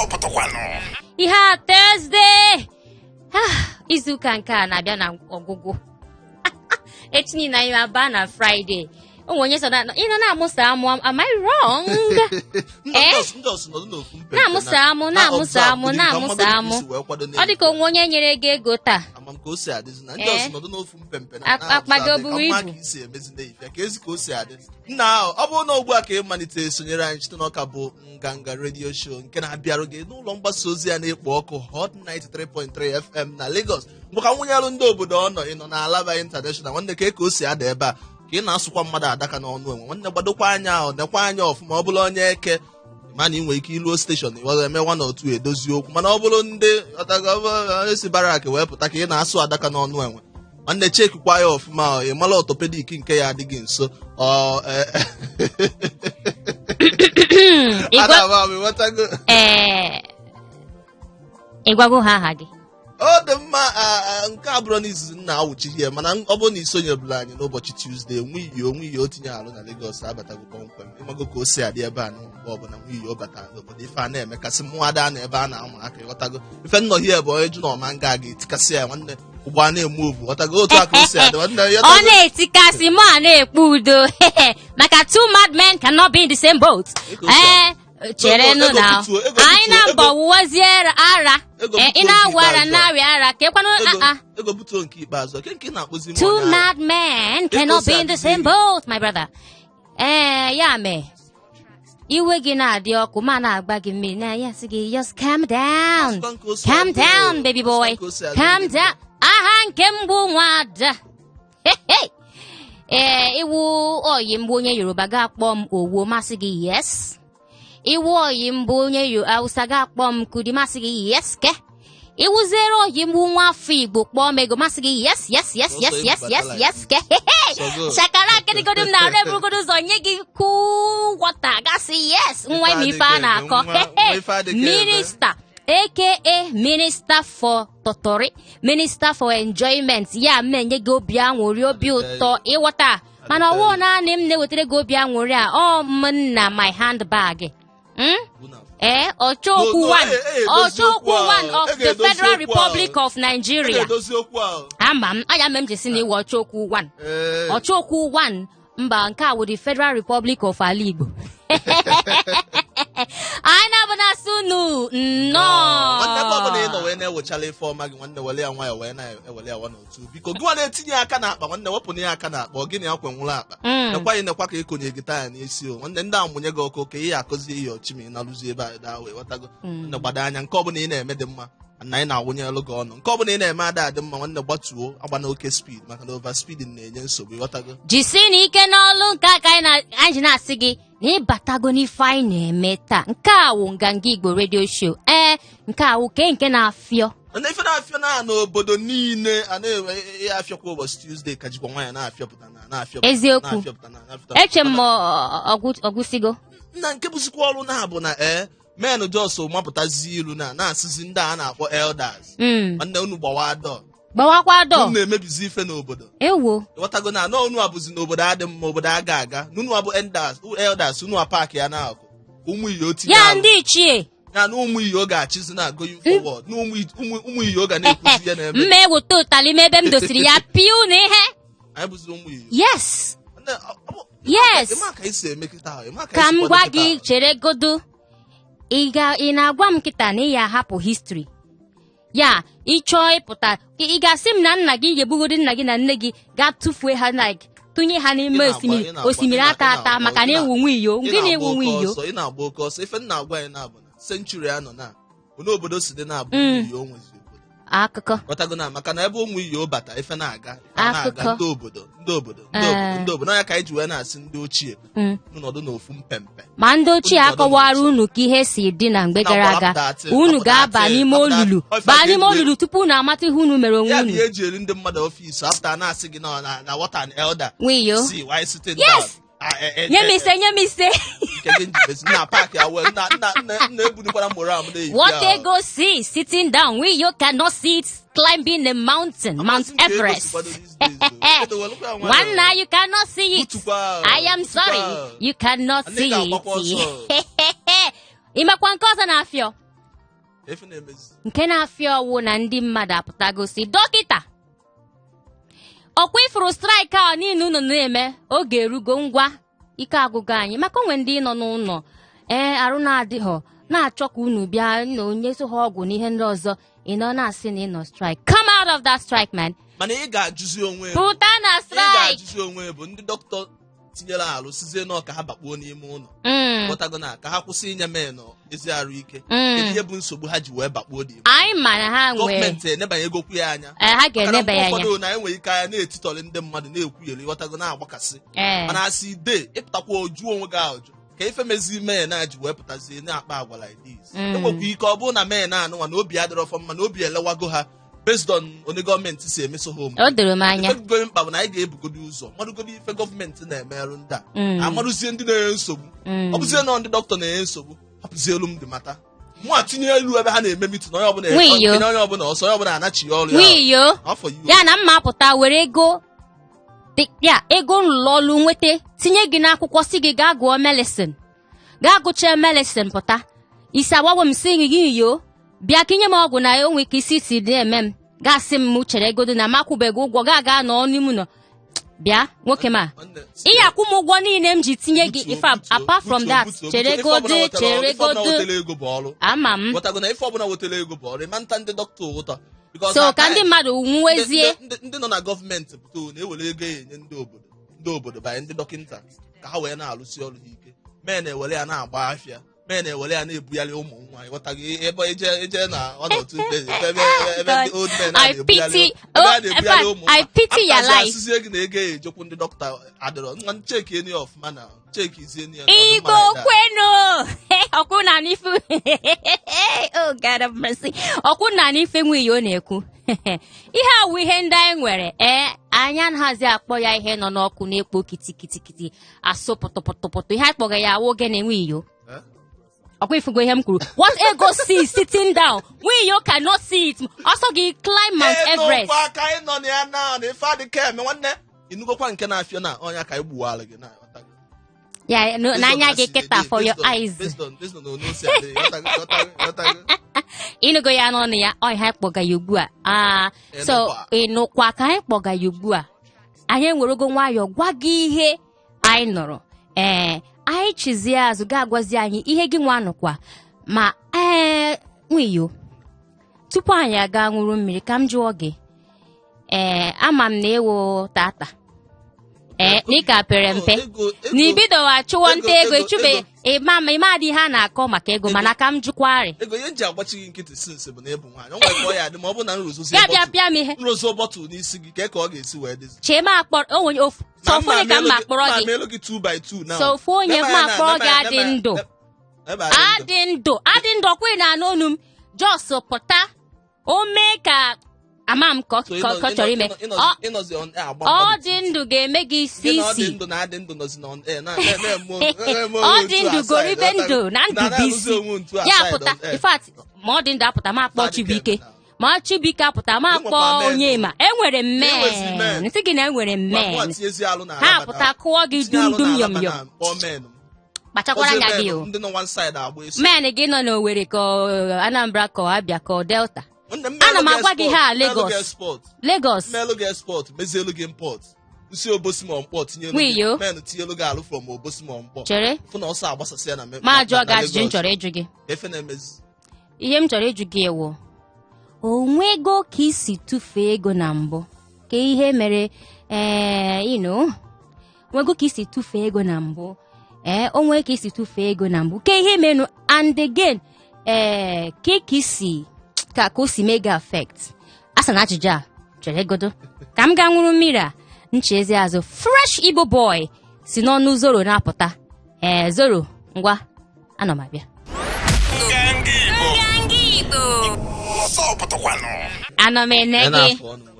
pụtakwano. Ihe a Thursday. Izuụka nke a na-abịa na ọgwụgwụ. Echi niile anyị aba na Friday. Onye so na ị na-amụsa amụ, am I wrong? Na-amụsa amụ. Ọ dị ka onye nyere gị ego taa. Akpa gị oburu ibu. Nna ọ bụrụ na ugbu a ka ị malite sonyere anyị site n'ọka bụ Nganga Radio Show nke na-abịarụ gị n'ụlọ mgbasa ozi ya na-ekpo ọkụ Hot 93.3 FM na Lagos. Mgbe ka nwunye alụ ndị obodo ọ nọ ịnọ na Alaba International nwanne ka o si ada ebe a ka ị na-asụkwa mmadụ adaka n'ọnụ enwe nwanne gbadokwa anya ahụ nekwa anya ọfụma ọ bụla onye eke mana ị nwere ike iluo steshọn iwere eme nwa na otu edozi okwu mana ọ bụrụ ndị esi barak wee pụta ka ị na-asụ adaka n'ọnụ enwe nwanne chekikwa ya ọfụma ị mara ọtopedik nke ya adịghị nso Ịgwago ha aha gị. Ọ dị mma nke a bụrụ n'izizi nna awụchighị ya mana ọ bụrụ na isonyebụla anyị n'ụbọchị Tuesday nwiyi o tinye alụ na Lagos abatago kpọmkwem ịmago ka o si adị ebe a n'ụbọ ọbụla nwiyi o batara n'obodo ife a na-eme kasị mụada na ebe a na-amụ aka ịghọtago ife nnọhie bụ onye ju na ọma nga ga-etikasị ya nwanne ụgbọ a na-eme ovu ghọtago otu aka o si adị nwanne ọ na-etikasị mụ a na-ekpu udo maka two mad men cannot be in the same boat. Cherenụ na anyị na-abọ wuwezie ara ị na-awụ ara narịa ara ka ekwanụ ego buto nke ikpeazụ nke na-akpụzi two mad men cannot be in the same boat my brother. Ya mee iwe gị na-adị ọkụ ma na-agba gị mmiri na ya sị gị just calm down baby boy calm down. Aha nke mbụ nwada iwu oyi mbụ onye Yoruba ga-akpọ m owo masị gị yes. Iwu oyi mbụ onye Hausa ga-akpọ m kudi masị gị yes ke. Iwuzere oyi mbụ nwa afọ Igbo kpọọ m ego masị gị yes ke. Shakara kedigodo m na-arụ eburugodo ụzọ nye gị cool water gasị yes nwa ime ife a na-akọ. Minista aka Minister for Totori, Minister for Enjoyment ya menye gị obi aṅụrị obi ụtọ ịghọta mana ọwụ naanị m na-ewetara gị obi aṅụrị a ọ m na my handbag. Ochokwu one of the Federal Republic of Nigeria. Ama m anya m jesi na iwe Ochokwu one mba nke a wụ the Federal Republic of Ala Igbo. Anyị na-abụ na sunu nwanne ebe ọbụla ị nọ wee na-ewechala ife ọma gị nwanne wele ya nwayọ wee na-ewele ya n'otu biko gị na-etinye aka n'akpa nwanne wepụnye ya aka n'akpa ọ gịnị akwa nwụrụ akpa nekwa ka ịkonye gị taya n'isi o nwanne ndị amụnye gị ọkụ ka ị ya akụzi ihe ọchịmị na-alụzi ebe a daa wee ghọtago nwanne gbado anya nke ọbụla ị na-eme dị mma na anyị na-awụnye elu gị ọnụ nke ọbụla ị na-eme adị mma nwanne gbatuo agba na oke speed maka na overspeeding na-enye nsogbu ghọtago jisi na ike n'ọlụ nke aka anyị na-asị gị na ịbatago n'ife anyị na-eme taa nke a wụ Nganga Igbo Radio Show nke a wụ nke na-afịọ na ife na-afịọ na n'obodo niile a na-enwe ihe afịọkwa ụbọchị Tuesday ka jikwa nwaanyị na-afịọpụta eziokwu eche m ọgwụsigo nna nke bụzikwa ọrụ na-abụ na men jos mapụtazi ilu na-asịzi ndị a na-akpọ elders nwanne unu gbawakwa dọ na-emebizi ife n'obodo ewo ịghọtago na unu abụzi n'obodo adị mma obodo aga n'unu abụ elders unu apaki ya na-akụ ụmụ iyi otinye ya ndị ichie ya na ụmụ iyi oge achizi na going forward na ụmụ iyi oge na-ekwuzi ihe na-eme mma eweta ụtali m ebe m dosiri ya piu na ihe anyị bụzi ụmụ iyi yes ka m gwa gị chere godo ị na-agwa m kịta na ị ya ahapụ history ya ịchọọ ịpụta ị ga-asị m na nna gị ga-egbugodi nna gị na nne gị gaa tụfuo ha tụnye ha n'ime osimiri ata maka na ewu nwa iyo gịnị ewu nwa iyo ị na-agba oke ọsọ ife nna agwa anyị na-abụ na senchuri anọ na obodo si dị na-abụ iyo nwezi akụkọ ghọtago na maka na ebe ụmụ iyo bata ife na-aga ndị obodo ya ka anyị ji wee na-asị ndị ochie n'ọdụ n'ofu mpempe ma ndị ochie akọwara unu ka ihe si dị na mgbe gara aga unu ga-aba n'ime olulu tupu unu amata ihe unu mere onwe unu ya eji eri ndị mmadụ ọfịs afta na-asị gị na what an elder see why sitting down nye m ise what ego see sitting down we you cannot sit climbing a mountain Mount Everest one now you cannot see it I am sorry you cannot see it imekwa nke ọzọ na-afịọ efe na-emezi nke na-afịa ọwụ na ndị mmadụ apụtagosi dọkịta ọkwa ifuru straịkị a niile unu na-eme oge erugo ngwa ike agụgụ anyị maka onwe ndị nọ n'ụlọ arụ na-adịghọ na-achọ ka unu bịa na onye so ha ọgwụ n'ihe ndị ọzọ ị nọ na-asị na ị nọ strike. Come out of that strike, man. mana ị ga-ajụzi onwe pụta na ị strike. ga-ajụzi onwe bụ ndị dọkịta tinyere alụ sizie nọ ka ha bakpuo n'ime ụlọ ghọtago na ka ha kwụsị inye men ezi arụ ike kedu ihe bụ nsogbu ha ji wee bakpuo dị anyị ma na ha nwee gọọmenti enebanyegokwu ya anya ha ga-eneba ya anya ụfọdụ na enwere ike anya na-etitọrị ndị mmadụ na-ekwugheri ghọtago na-agbakasị mana asị ide ịpụtakwa ojuo onwe gị ajụ ka ife mezi men a ji wee pụtazie na-akpa agwa like this enwekwa ike ọ bụrụ na men anụnwa na obi adịrọ ọfọ mma na obi elewago ha based on onye gọọmenti si emeso ha omume o doro m anya ifegogori mkpa bụ na anyị ga-ebugodi ụzọ marụgodi ife gọọmenti na-emerụ ndị a amarụzie ndị na-enye nsogbu ọ bụzie na ndị dọkịta na-enye nsogbu hapụzielu m dị mata mụ tinye elu ebe ha na-eme mitin onye ọbụla ọsọ onye ọbụla anachi ọrụ ya na mma apụta were ego nrụrụ ọrụ nweta tinye gị n'akwụkwọ si gị gaa gụọ medicine gaa gụchaa medicine pụta isi agbawa m si gị yo bịa ka inye m ọgwụ na ya onwe ike isi dị eme m gasị m chere egodo na m akwụbeghị ụgwọ ga nọ n'ime ụlọ bịa nwoke ma ihe akwụ m ụgwọ niile m ji tinye gị ife apart from that chere egodo ama m ife ọbụla wetara ego bụ ọrụ ịma nta ndị dọkịta ụtọ so ka ndị mmadụ nwezie ndị nọ na gọọmenti pụta na-ewere ego enye ndị obodo banye ndị dọkịta ka ha wee na-arụsi ọrụ ha ike mee na-ewere ya na-agba afịa mee na-ewere ya na-ebugharị ụmụ nwaanyị ghọtaghị ebe eje na ọnọdụ ebe ndị old men na-ebugharị ụmụ nwaanyị asịzie gị na ego ejekwu ndị dọkịta adịrọ nwa cheki eni ọfụma na cheki izie ni ya Igbo kwenu ọkwụ na n'ife oh God of mercy ọkwụ na n'ife nwe iyo na-ekwu ihe awụ ihe ndị anyị nwere anyị anaghịzi akpọ ya ihe nọ n'ọkụ na-ekpo kitikitikiti asụ pụtụpụtụpụtụ ihe akpọga ya awụ oge na-enwe iyo ọkwa ifugo ihe m kwuru what ego see sitting down we you cannot see it also gị climb Mount Everest ka anyị nọ na ya na ife adịka eme nwanne inugokwa nke na-afịa na ọnya ka igbuwala gị na ya n'anya gị kịta for your eyes ịnụgo ya n'ọnụ ya ọha kpọga ya ugbu a so ịnụkwa ka anyị kpọga ya ugbu a anyị enwerego nwayọọ gwa gị ihe anyị nụrụ anyị chizie azụ ga-agwazi anyị ihe gị nwa nụkwa ma nwiyo tupu anyị aga ṅụrụ mmiri ka m jụọ gị ama m na ewo tata n'ịka pere mpe na ibido achụwa nta ego ịchụbe ịma adị ha na-akọ maka ego mana ka m jụkwarị ego ihe nji agbachi gị nkịtị sinsi bụ na ịbụ nwaanyị ọ nwere ka ọ ya dị ma ọ bụ na bịa m ihe nrụzi bọtụl n'isi gị ka ọ ga-esi wee dịzi chema akpọrọ onye ofu sọfụ onye ka mma akpọrọ gị sọfụ onye mma akpọrọ gị adị ndụ ọkwa ị na-anụ onu m jos pụta o mee ka ama m ka ọ chọrọ ime ọ dị ndụ ga-eme gị isi isi ọ dị ndụ goribe ndụ na ndụ bụ isi ya pụta ifat ma ọ dị ndụ apụta ma akpọ Chibuike ma Chibuike apụta ma akpọ onye ma enwere mmen nsị gị na enwere mmen ha apụta kụọ gị dum yọm yọm kpachakwara anya gị o men gị nọ n'Owerri ka Anambra ka Abia ka Delta ana m agwa gị ha Lagos mmelụ gị export mezielu gị import nsi obosimọ mpọ tinyelu men tinyelu gị alụ from obosimọ mpọ chere fụ na ọsọ agbasasị ya na ma jụọ gị ajụjụ m chọrọ ịjụ gị efe na-emezi ihe m chọrọ ịjụ gị ewu onwego ka isi tụfee ego na mbụ ka ihe mere nwego ka isi tụfee ego na mbụ onwe ka isi tụfee ego na mbụ ka ihe menụ and again ka isi ka o si mega affect asa na ajụjụ a chere godo ka m gaa ṅụrụ mmiri a nchezi azụ fresh Igbo boy si n'ọnụ Zoro na-apụta Zoro ngwa anọ m abịa anọ m ene gị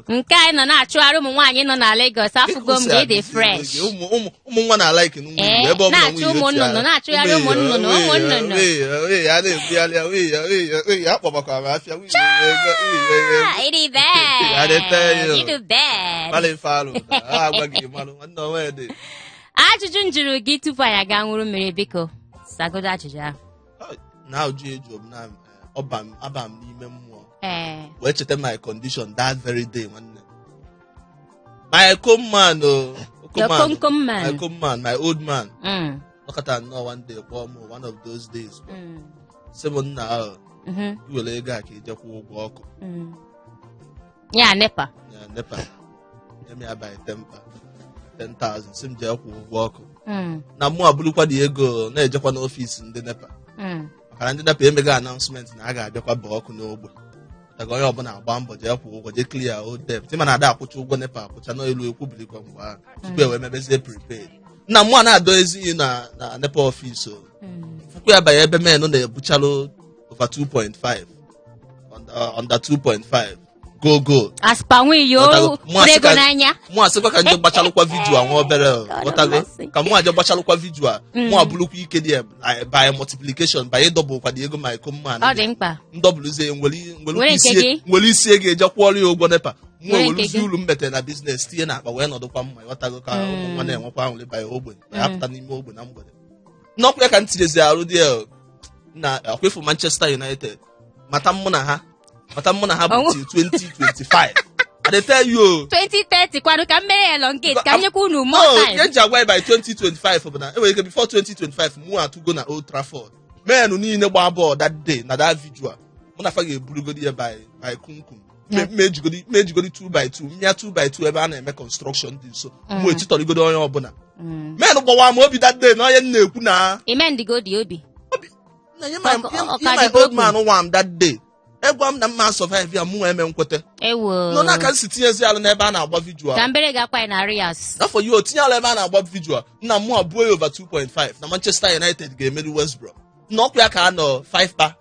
nke anyị nọ na-achụgharị ụmụ nwaanyị nọ na Lagos afụgo m ga-ede fresh ụmụ nwa na like na-achụ ụmụ nnụnụ na-achụgharị ụmụ nnụnụ ajụjụ m jụrụ gị tupu anyị aga ṅụrụ mmiri biko sagodo ajụjụ ahụ na-ajụ eju m na abam n'ime mmụọ wee cheta my condition that very day nwanne. My command my command my old man nọkọta nnọọ one day kpọọ m one of those days sị m nna ahụ iwere ego a ka ejekwa ụgwọ ọkụ ya nepa eme ya by 10,000 sị m jee kwụ ụgwọ ọkụ na mụ abụrụkwa dị ego na-ejekwa n'ọfịs ndị nepa maka na ndị nepa emeghị announcement na a ga-abịakwa baa ọkụ n'ogbe daga onye ọbụla agba mbọ jee kwụ ụgwọ jee clear old debt ma na-ada akwụcha ụgwọ nepa akwụcha n'elu ekwubilikwa mgbe ahụ tupu e wee mebezie prepaid nna mụ a na-adọ ezi na nepa ọfịs fụkwa ya banye ebe menụ na-ebuchalụ over 2.5 under 2.5 go aspanwe yo ego n'anya mụ asịkwa ka ndị gbachalụkwa vidio nwa obere ghọtago ka mụ aje gbachalụkwa vidio a mụ abụrụkwa ike dị by multiplication by double kwa dị ego ma iko mma ọ dị mkpa ndọbụlụzie nwere isi ego eje kwụọrọ ya ụgwọ nepa mụ eweruzi uru mmetere na biznes tinye na akpa wee nọdụkwa mma ghọtago ka ụmụ nwa na-enwekwa ahụrị banye ogbe ya pụta n'ime ogbe na mgbede n'ọkwa ya ka m tinyezi arụ dị na akwefu Manchester United mata mụ na ha bụ 2025 I dey tell you 2030 kwanu ka mmere elongate ka nyekwa unu more time ye agwa by 2025 bụ na enwere ike before 2025 mụ atụgo na Old Trafford men niile gba bọọlụ that day na that video mụ na fa ga-eburugodi ya by kunkum mejigodi 2x2 mmịa 2x2 ebe a na-eme construction dị nso mụ etitọrigodi onye ọbụla men gbawa m obi that day na onye na-ekwu na imendigodi obi na ye my old man wam that day egwa m na mma survive ya mụ eme nkwete no na ka nsi tinyezi alụ n'ebe a na-agba vidio ka mbere ga-akwa na Arias afọ yo tinye alụ ebe a na-agba vidio nna mụ abụọ ya over 2.5 na Manchester United ga-emeri West Brom na ọkụ ya ka a nọ 5 pa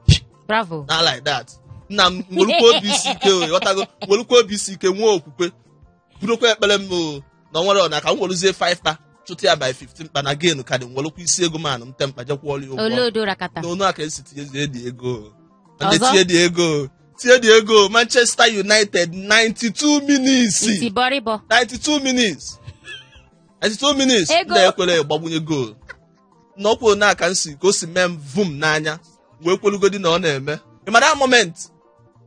bravo na like that nna m nwelukwa obi isi ike ghọtago nwelukwa obi isi ike nwee okwukwe burukwa ekpere m na nwere na ka m weluzie 5 pa chụta ya by 15 pa na gain ka dị nwelukwa isi ego man m tempa jekwuọla ya ụgwọ n'onu aka esi tinyezie dị ego tie dị ego Manchester United 92 minutes 92 minutes na-ekwere gbagbunye goal n'ọkwa n'aka nsi ka o si mee vum n'anya wee kwelugodi na ọ na-eme ịmara moment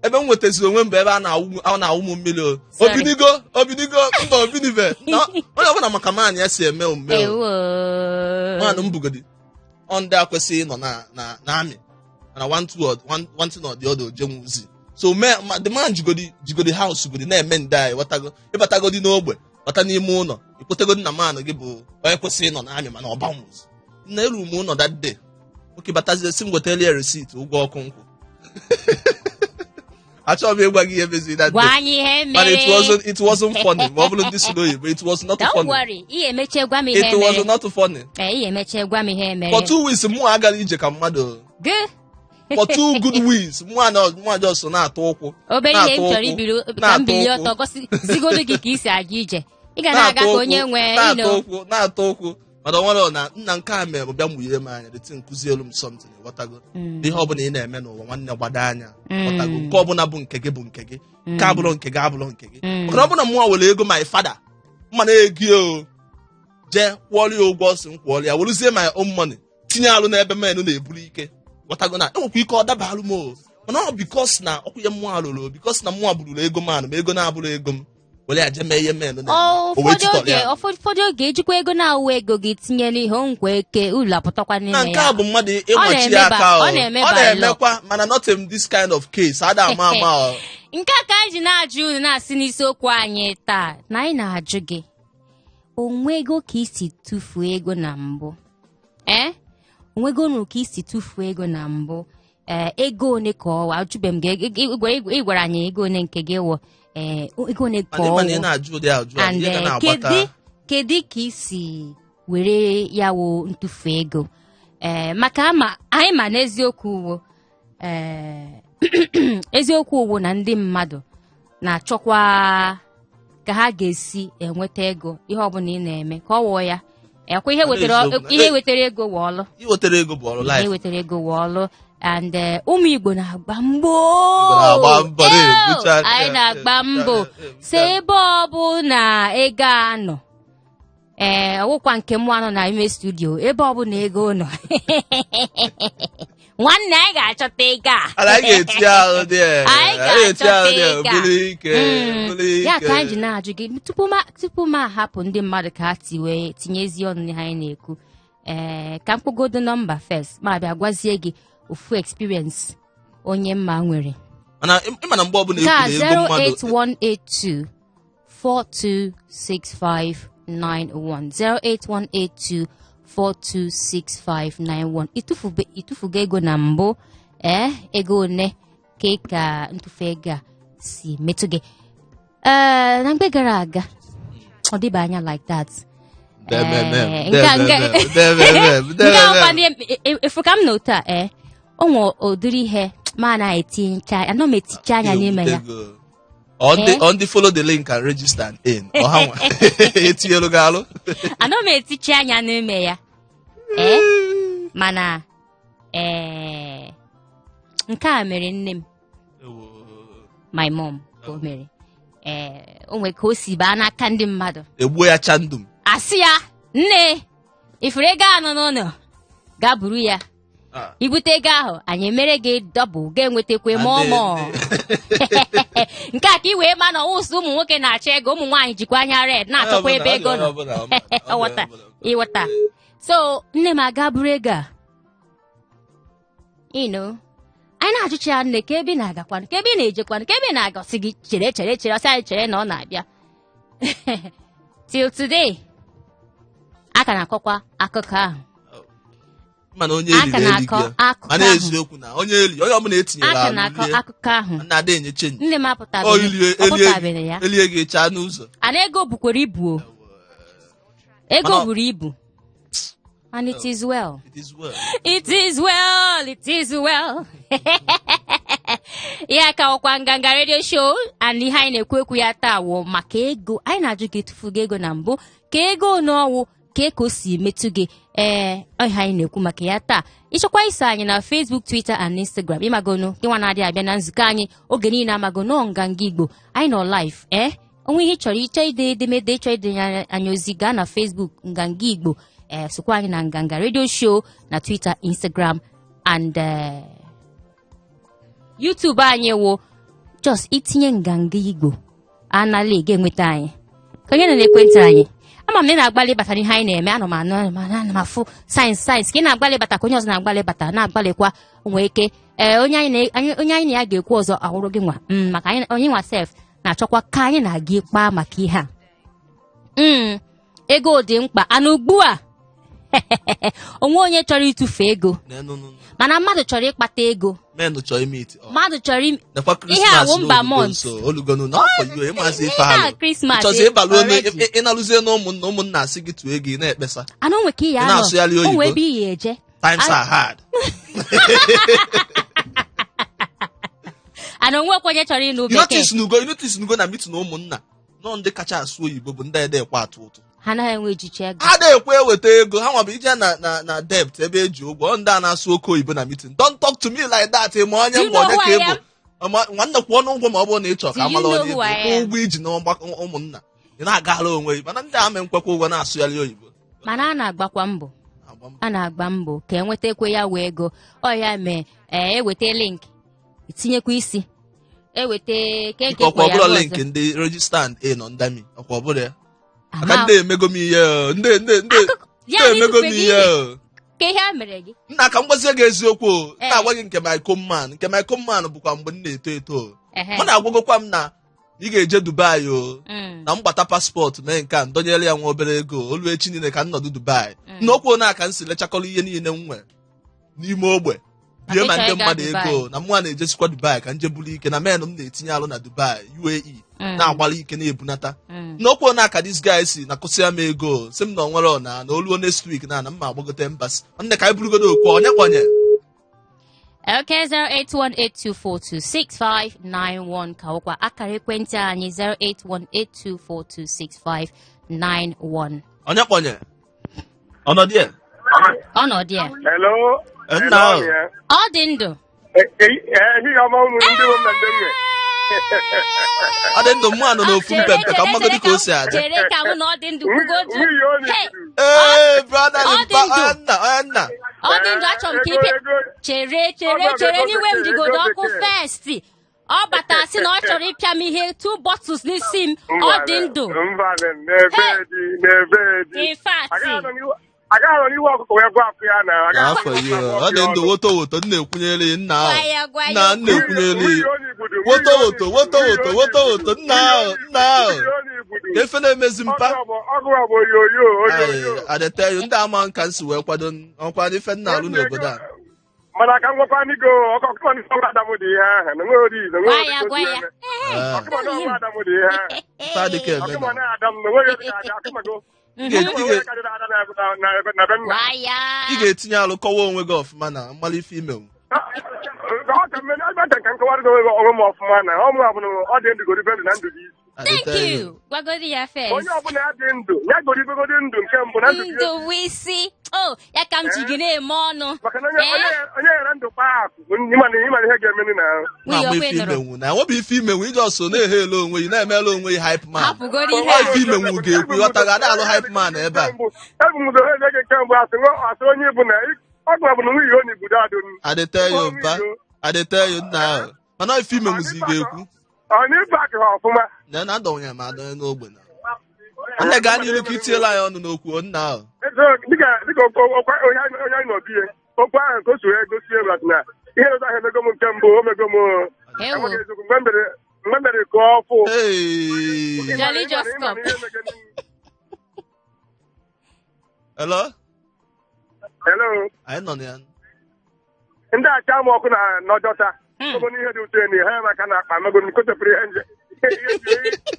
ebe m nwetaziri onwe mgbe ebe a na-awụ m mmiri obinigo mba obinive onye ọbụla maka maanyị ya si eme omume nwaanyị m bugodi ọ ndị akwesịghị ịnọ na amị na one thing or the other jenwuzi so the man jigodi house godi na-eme ndị anyị ịbatagodi n'ogbe bata n'ime ụlọ ikwetegodi na manụ gị bụ onye kwesịrị ịnọ na amị mana ọ banwuzi na eru m ụlọ that day oke batazie si m wetara ya receipt ụgwọ ọkụ nkwụ achọrọ m ịgwa gị ihe meziri that day but it wasn't funny ma ọ bụrụ ndị sụrụ oyibo it was not funny it was not funny for 2 weeks mụ agara ije ka mmadụ for 2 good weeks mụ just na-atụ ụkwụ obere ihe m chọrọ ibiri ka mbili ọtọ gosigodo gị ka isi aga ije ị ga na-aga ka onye nwe na-atụ ụkwụ mana nwere na nna nke a mere bịa mụnyere m anya dịtị nkụzi elu m something ghọtago ihe ọbụla ị na-eme n'ụwa nwanne gbado anya ghọtago nke ọbụla bụ nke gị bụ nke gị nke abụrụ nke gị abụrụ nke gị maka na ọbụla mụnwa were ego my father mma na-ego jee kwụọrọ ya ụgwọ si m kwụọrọ ya weruzie my own money tinye alụ n'ebe menụ na-eburu ike ghọtago na enwekwa ike ọ daba alụ m mana ọ bikos na ọkwụ ya mmụọ alụrụ bikos na mmụọ bụrụrụ ego manụ ma ego na-abụrụ ego m were ya jee mee ihe menụ ụfọdụ oge ejikwa ego na-awụ ego gị tinye n'ihe nkwa eke ụlọ apụtakwa n'ime ya na nke a bụ mmadụ ịmachi ya aka ọ na-emekwa mana not in this kind of case ada ama nke a ka anyị ji na-ajụ unu na-asị n'isiokwu anyị taa na anyị na-ajụ gị onwego ka isi tufuo ego na mbụ onwego nụ ka isi tufuo ego na mbụ ego one ka ọwa ajụbe m gị ịgwara anyị ego one nke gị wụ ego one ka ọwụ kedu ka isi were ya wụ ntufu ego maka anyị ma n'eziokwu uwo na ndị mmadụ na-achọkwa ka ha ga-esi enweta ego ihe ọbụla ị na-eme ka ọ wụọ ya ekwe ihe wetara ego wụọlụ ihe wetara ego wụọlụ and ụmụ Igbo na-agba mbọ anyị na-agba mbọ si ebe ọ bụ na ego anọ ọwụkwa nke mụ anọ na ime studio ebe ọ bụ na ego nọ nwanne anyị ga-achọta ego a. Ala ga-eti ahụ dị. Anyị ga-achọta ego a. Bụrụ ike. Ya ka anyị ji na-ajụ gị tupu m ahapụ ndị mmadụ ka ha tinyezi ọnụ ha anyị na-ekwu. Ka m kpọgodo nọmba first ma bịa gwazie gị ofu experience onye mma nwere. Mana ịmana mgbe ọbụla ekwuru ego mmadụ 08182426591 08182426591 itufugo ego na mbụ ego one ka ntụfu ego a si metụ gị na mgbe gara aga ọ dịba anya like that efu ka m na otu a o nwe ụdịrị ihe ma na-eticha anọ m eticha anya n'ime ya. On the follow the link and register and in. Etinyelu gị alụ. Anọ m eticha anya n'ime ya. Mana nke a mere nne m. My mom ka o mere. O nwe ka o si baa n'aka ndị mmadụ. Egbuo ya chandum. Asị ya, nne, ifuru ego anọ n'ụlọ, gaa buru ya. Ibute ego ahụ, anyị mere gị dọbụl, ga-enwetakwa mọmọ. Nke a ka i wee ma na ụsụ ụmụ nwoke na-achọ ego, ụmụ nwaanyị jikwa anya red na-achọkwa ebe ego nọ. Ịghọta. So, nne m aga buru ego a. Anyị na-ajụcha ya nne ka ebe na-agakwanụ, ka ebe na-ejekwanụ, ka ebe na-agasị gị chere ọsị anyị chere na ọ na-abịa. Till today, a ka na-akọkwa akụkọ ahụ. Mana onye eli na-eligwe. Mana eziokwu na onye ọbụla etinyere ahụ akụkọ ahụ. Na-ada enye chenji. Nne m apụtabeghị ya. Elie ga-echa n'ụzọ. Ana ego bukwara ibu o. Ego buru ibu. And it is well. It is well. It is well. It is well. Ya ka ọkwa nganga radio show and ihe anyị na-ekwu ya taa wụ maka ego. Anyị na-ajụ gị etufugo ego na mbụ ka ego n'ọwụ ka o si metụ gị ihe anyị na-ekwu maka ya taa. Ịchọkwa iso anyị na Facebook, Twitter and Instagram. Ịmagonu gị nwa na-adị abịa na nzukọ anyị oge niile amagono nganga Igbo anyị nọ live onwe ihe ịchọ ide edemede ịchọ ide anyị ozi gaa na Facebook nganga Igbo sokwa anyị na nganga radio show na Twitter, Instagram and YouTube anyị wụ just itinye nganga Igbo anala ga-enweta anyị ka onye nọ n'ekwentị anyị. Ama m na-agbalị bata ihe anyị na-eme ana m afụ sayensị ka ị na-agbalị bata ka onye ọzọ na-agbalị bata na-agbalịkwa nwee ike onye anyị na ya ga-ekwu ọzọ ahụrụ gị nwa maka onye nwa sef na-achọkwa ka anyị na-aga ịkpa maka ihe a. Ego dị mkpa ana ugbu a onwe onye chọrọ ịtụfu ego mana mmadụ chọrọ ịkpata ego mmadụ chọrọ ihe awụ mba mont Christmas ịnalụzie na ụmụnna asị gị tụọ ego ị na-ekpesa ana onwe ka ihe anọ onwe ebe ihe eje times are hard. ana onwekwa onye chọrọ ịnụ bekee. Notice nugo na mitin ụmụnna nọ ndị kacha asụ oyibo bụ ndị ede ekwe atụ ụtụ. Ha anaghị enwe echiche ego. Ha na-ekwe eweta ego ha nwabụ ije na debt ebe eji ụgwọ ndị a na-asụ oke oyibo na mitin. Don't talk to me like that. Ma onye mgbe onye ka ịbụ nwanne kwụọ n'ụgwọ ma ọ bụrụ na ị chọrọ ka amala onye ịbụ kwụọ ụgwọ iji na ụmụnna ị na-agala onwe gị mana ndị ama nkwekwa ụgwọ na-asụgharị oyibo. Mana a na-agba mbọ ka enwetakwa ya wee ego ọ ya mee eweta link itinyekwa isi eweta keke ọkwa ọbụla link ndị register and in on dami ọkwa ọbụla ya aka ndị emego m ihe ndị emego m ihe ka ihe a mere gị nna ka m gwazie gị eziokwu na-agwa gị nke my command bụkwa mgbe m na-eto eto ọ na-agwagokwa m na ị ga-eje Dubai na mgbata paspọtụ mee nke a ndonyere ya nwa obere ego olu echi niile ka nnọdụ Dubai n'okwu na aka m si lechakọrọ ihe niile m nwere n'ime ogbe bie ma ndị mmadụ ego na mwa na-ejesikwa Dubai ka nje bulu ike na men m na-etinye alụ na Dubai UAE na-agbali ike na-ebunata n'okwu na aka this guy si na kụsịa m ego si m na onwere na oluo next week na mma agbagote embasi nne ka anyị burugodo okwu onye kpọnye. Okay, 08182426591 ka ọkwa akara ekwentị anyị 08182426591. Onye kpọnye ọnọdụ ya hello nna ọ dị ndụ ọ dị ndụ mmanụ n'ofu mpempe ka mmagodi ka o si aja chere ka mụ na ọ dị ndụ kwugodu brother nna Ọ dị ndụ achọrọ m ka ipe chere n'iwe m jigodo ọkụ festi. Ọ batara sị na ọ chọrọ ịpịa m ihe 2 bottles n'isi m. Ọ dị ndụ. Agaghị nọ n'iwe ọkụkọ wee gwa afọ ya na afọ ihe ọ dị ndụ woto nna ekwunyere nna ahụ nna ekwunyere woto nna ahụ ka efe na-emezi mpa adịteyo ndị ama nka nsi wee kwado ọkwa ife nna alụ n'obodo a mana ka m gwakwa n'igo ọkụkọ ndị ọgụ Adamu dị ihe ahụ na nweghị ori izo gwa ya ọkụkọ ndị ọgụ Adamu dị ihe ahụ ife adịka eme ọkụkọ na Adam na nweghị ori aja akụmago ị ga-etinye alụ kọwa onwe gị ọfụma na mmalụ ife imewu ka nkọwarị onwe gị onwe m ọfụma na ọ mụ abụrụ ọ dị ndụ goribe ndụ na ndụ gị Thank you. Gwagodi ya first. Onye ọbụla ya dị ndụ ya goribegodi ndụ nke mbụ na ndụ gị ndụ wisi ya ka m ji gị na-eme ọnụ maka na onye yere ndụ kpaa akụ ịma ihe ga-emeni na na-agba ife imenwu na enwebụ ife imenwu iji ọsọ na-ehe ele onwe gị na-emela onwe gị hype man ife imenwu ga-ekwu ghọtaga na-alụ hype man ebe a ebu m ụzọ eze gị nke mbụ asị onye ibu na ọgụ ọbụla nwunye onye ibudo adụ adịteyo nna ahụ mana ife imenwuzi ga-ekwu ọ na-ebu akụ ha ọfụma na adọnye m adọnye n'ogbe na nne gaa n'ilu ka itiela anyị ọnụ n'okwu nna ahụ dịka onye anyị n'obi ya okwu ahụ ka o so egosi elu na ihe ọzọ ahụ emego m nke mbụ o mego m mgbe mere ka ọfụ hello anyị nọ na ya ndị acha ama ọkụ na n'ọjọta ogo n'ihe dị ụtọ enyi ha maka na akpa mego m kochepụrụ ihe nje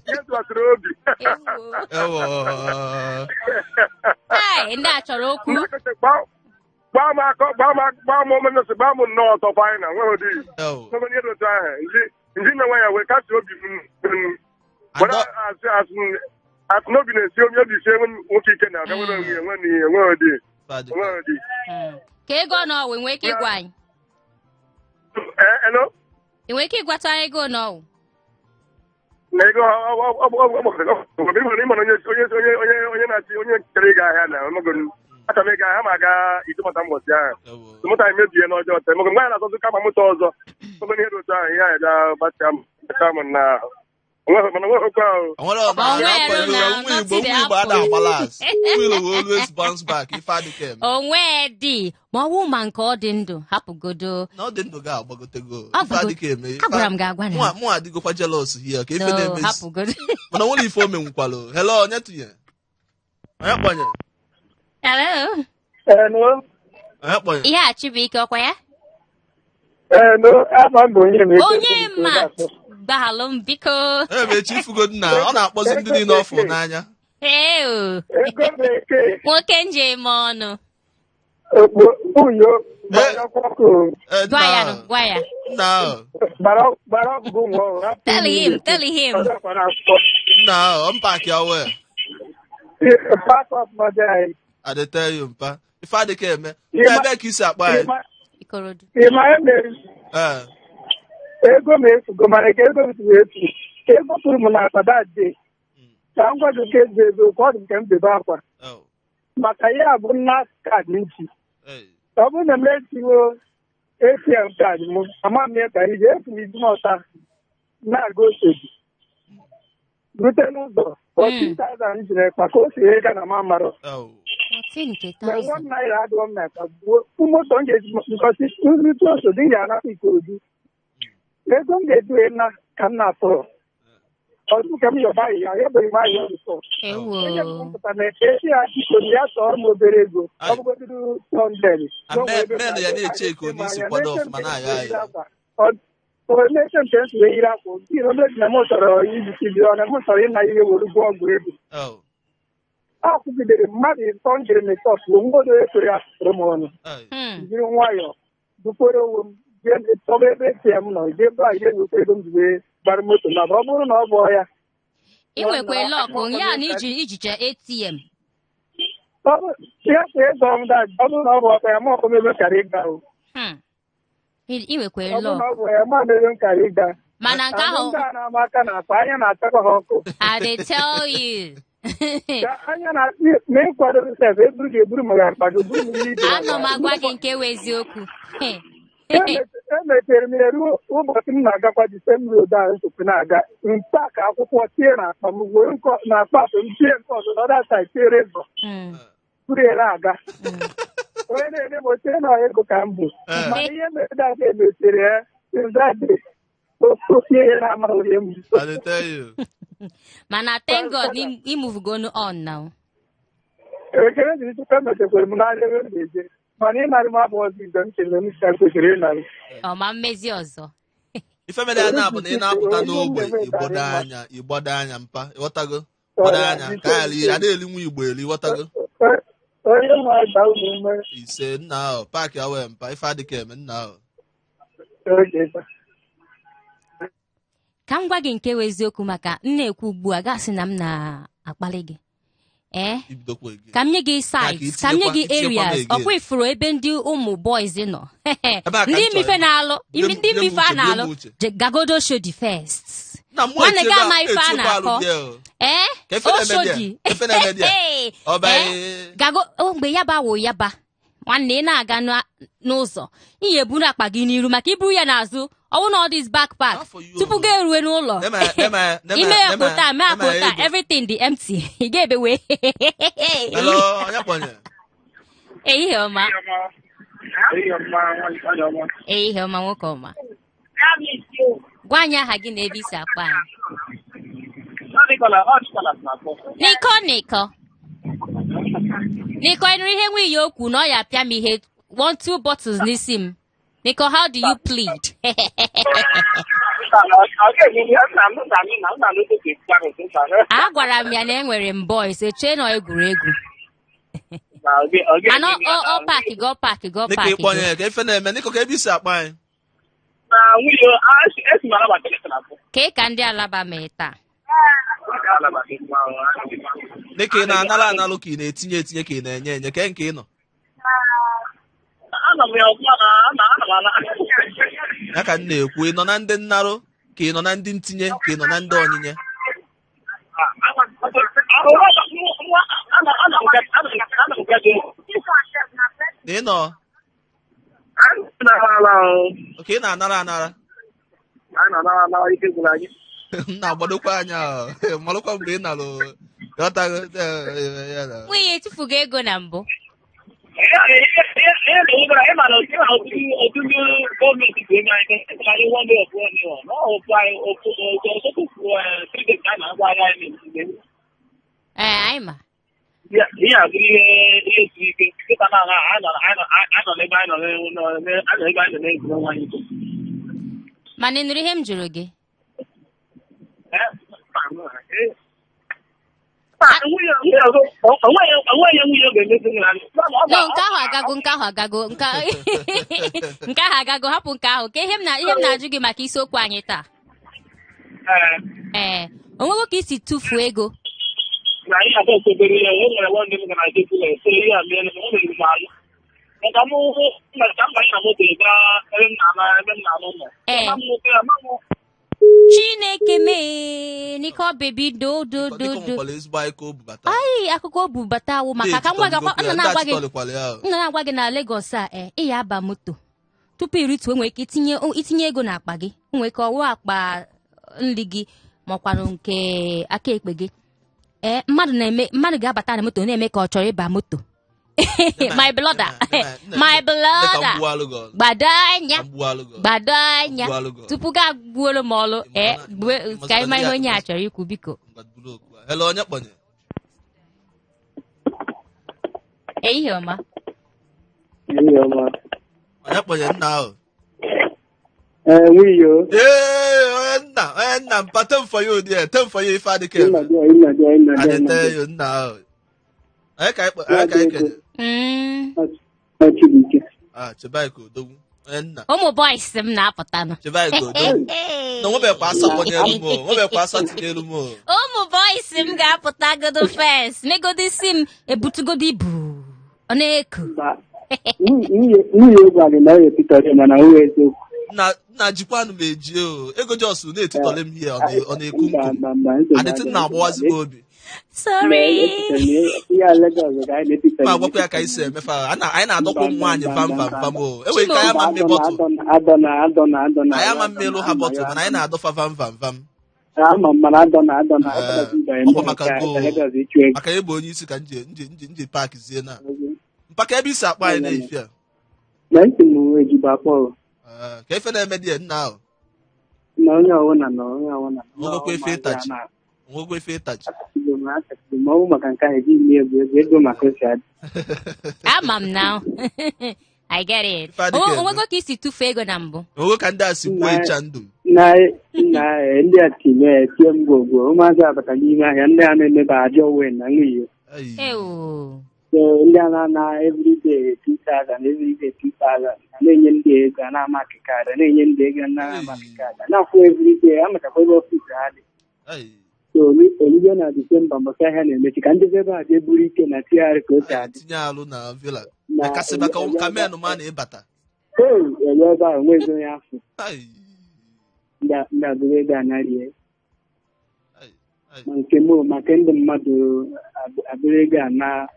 ihe tụwasịrị obi ndị a chọrọ okwu gbaa m omenesi gbaa m nnọọ ọtọ anyị na nweghị dị ogo n'ihe dị ụtọ ahụ nji na nwe ya wee kasị obi asị n'obi na-esi obi isi enwe nwoke ike na agawere onwe ya enweghị dị ka ego n'ọwụ enwe ike ịgwa anyị enwe ike ịgwata ego n'ọwụ na ego onye na-achị onye chere ịga ahịa na achọrọ m ịga ahịa ma aga itumụta mbọchị ahụ tụmụta mebie n'ọjọọ te mgbe anyị na-azọzụ kama moto ọzọ oge ihe dị otu ahụ ihe anyị ga-agbacha m na Igbo ada agbalas will always bounce back ife adịka eme onwe dị ma ọ wụ ma nke ọ dị ndụ hapụgodo na ọ dị ndụ ga-agbagotego ife adịka eme agwara m ga-agwa na mụ adịgokwa jealous hie ka ife na-emezi hapụgodo mana nwere ife o menwukwalụ hello onye tụnye onye kpọnye onye kpọnye ihe a Chibuike ọkwa ya onye ma gbahalụ m biko emechi ifugod na ọ na-akpọzi ndị niile ọ fụrụ n'anya nwoke njem ọnụ gwa ya tell him nna ahụ mpaki awe adịteghị mpa ife adịka eme ebe ka isi akpa anyị ego m efugo mana ka ego m si efu ego tụrụ m na akpa dade ka m gwago ka eji eziokwu ọ dị nke m debe akwa maka ya bụ nna kaadị nchi ọ bụrụ na m etiwo ATM kaadị m ama m ya ka ije efu m iji ọta na-aga oseji rute n'ụzọ 14,000 jiri ekpa ka o si ega na mamaro na naira adịghị m na-ekpa gbuo moto m ga-eji nkọsi nrute oso dị ga-anapụ Ikorodu ego m ga-eduhe na ka m na-atụrụ ọdụ ka m yọba ya ebeghị m ahịa ọzụzọ onye pụta na esi ya Ikorodu ya tọrọ m obere ego ọ bụgodoro 100 onyeche nke nsogbu ehiri akwa omeji na m chọrọ ijikidi ọna m chọrọ ịna ihe were ụgwọ ọgwụ ego ọ kwugidere mmadụ ịtọ njiri metọs bụ mgbodo efere asụsụrụ m ọnụ jiri nwayọọ dupere onwe m ọba ebe ATM nọ ebe a ihe nwekwa ego m jibe gbara moto ma ọ bụrụ na ọ bụ ya ị nwekwa lọkụ ya na ijiche ATM ya ka ego m da ọ bụrụ na ọ bụ ọkwa ya ma ọkwa ebe karị ịga o ị nwekwa lọkụ ọ bụ ya ma ebe karị ịga mana nke ahụ na-ama aka na akpa anya na-achakwa ha ọkụ I dey tell you anya na ma ịkwado sef eburu ga-eburu maka akpado buru m ihe anọ m agwa gị nke wụ eziokwu. emechara m eru ụbọchị m na-agakwa Disemba road ahụ nsogbu na-aga mpak akwụkwọ tie na akpa m wee na akpa m tie nke ọzọ n'ọda saịd tie rezọ buru ya na-aga onye na-ede m ochie na ego ka m bụ mana ihe mere dada emechara ya ịzadị oke ihe na-amaghị onye m mana thank God imovugonu on now. ekele dị tupu emechekwara m n'anya ebe m ga-eje mana ịnarị m abụọ ọzọ igbe m chere m ka kwesịrị ịnarị ọma mmezi ọzọ. ifemede ya na-abụ na ị na-apụta n'ogbe ịgbado anya mpa ịghọtago gbado anya ka a na-eli nwa igbo eli ịghọtago onye na-agba ụlọ ume ise nna ahụ paakị awe mpa ife adịka eme nna ahụ. Ka m gwa gị nke wụ eziokwu maka m na-ekwu ugbu a gasị na m na-akpali gị ka m nye gị sites ka m nye gị areas ọkwa ifuru ebe ndị ụmụ boys nọ ndị mmife a na-alụ gagodo Oshodi first nwanne gị ama ife a na-akọ Oshodi gago mgbe yaba wụ yaba nwanne ị na-aga n'ụzọ ihe eburu akpa gị n'iru maka iburu ya n'azụ ọwụ na this backpack tupu gị erue n'ụlọ ime akpụta mee akpụta everything dị empty ị ga-ebe wee ehihie ọma ehihie ọma nwoke ọma gwa anyị aha gị na ebe isi akpa anyị Niko ịnụrụ ihe nwe iyi okwu na ọ ya apịa m ihe 1-2 bottles n'isi m. Niko, how do you plead? Agwara m ya na enwere m boys echee na egwuregwu. Mana ọ paaki go. Niko ịkpọnye ka ife na-eme Niko ka ebe isi akpa anyị. Ka ndị Alaba mee taa. Niko ị na-anara analụ ka ị na-etinye ka ị na-enye ka nke ị nọ. Ya ka m na-ekwu ị nọ na ndị nnarụ ka ị nọ na ndị ntinye ka ị nọ na ndị onyinye. Ị nọ oke ị na-anara m na-agbadokwa anya malụkwa mgbe ị nalụ nwunye etufugo ego na mbụ anyị ma mana ị nụrụ ihe m jụrụ gị nke ahụ agago hapụ nke ahụ ka ihe m na-ajụ gị maka isiokwu anyị taa onwego ka isi tụfuo ego Chineke mee Niko baby do ai akụkọ obubata awụ maka ka nna na-agwa gị na Lagos a ị ya aba moto tupu irituo nwere ike itinye ego na akpa gị nwere ike ọwụ akpa nri gị makwanụ nke aka ekpe gị mmadụ ga-abata na moto na-eme ka ọ chọrọ ịba moto my brother gbado anya tupu ga gbuoro m ọlụ ka ịma ihe onye a chọrọ ikwu biko ehihie ọma onye kpọnye nna ahụ onye nna mpa tem for you there tem for you ife adịka adịte nna ahụ onye ka anyị kenye Chibaiko odogwu ụmụ boys m na-apụta nọ Chibaiko odogwu na nwebekwa asa tinyelu m ụmụ boys m ga-apụta godo first megodo isi m ebutugodo ibu ọ na-eku nwunye gwara na onye pitọrọ mana nwunye eziokwu nna jikwanụ m eji ego jos na-etitọle m ihe ọ na-eku nku adịtị na-agbawazi m obi Sorry. Ma gwakwa ya ka isi emefa anyị na-adọkwa nwaanyị vam o enwere ka ya ma mme bọtụ anyị ama mmelu ha bọtụ mana anyị na-adọfa vam ọkwa maka ebe onye isi ka nje paakị zie na mpaka ebe isi akpa anyị na-efi a ka efe na-eme dị nna ahụ nwegokwa efe ịtachi Ama m now. I get it. Onwego ka isi tufu ego na mbụ. Onwe ka ndị a si gbuo ịcha ndụ na ndị a tinye tie mgwogwo ụmụazị abata n'ime ahịa ndị a na-emebe ajọ owe na nwunye ndị a na everyday 2,000 everyday 2,000 na-enye ndị ego a na-ama akịkada na-enye ndị ego na-ama akịkada na-akwụ everyday amachakwa ebe ọfisi ha dị olugo na Disemba maka ahịa na-emechi ka ndị ebe a jee buru ike na tinyegharị ka oche adị tinye alụ na villa kasịba ka menụ ma na-ịbata ele ebe ahụ nwezi onye afọ ndị abụrụ ego anarie ma nke mo maka ndị mmadụ abụrụ ego ana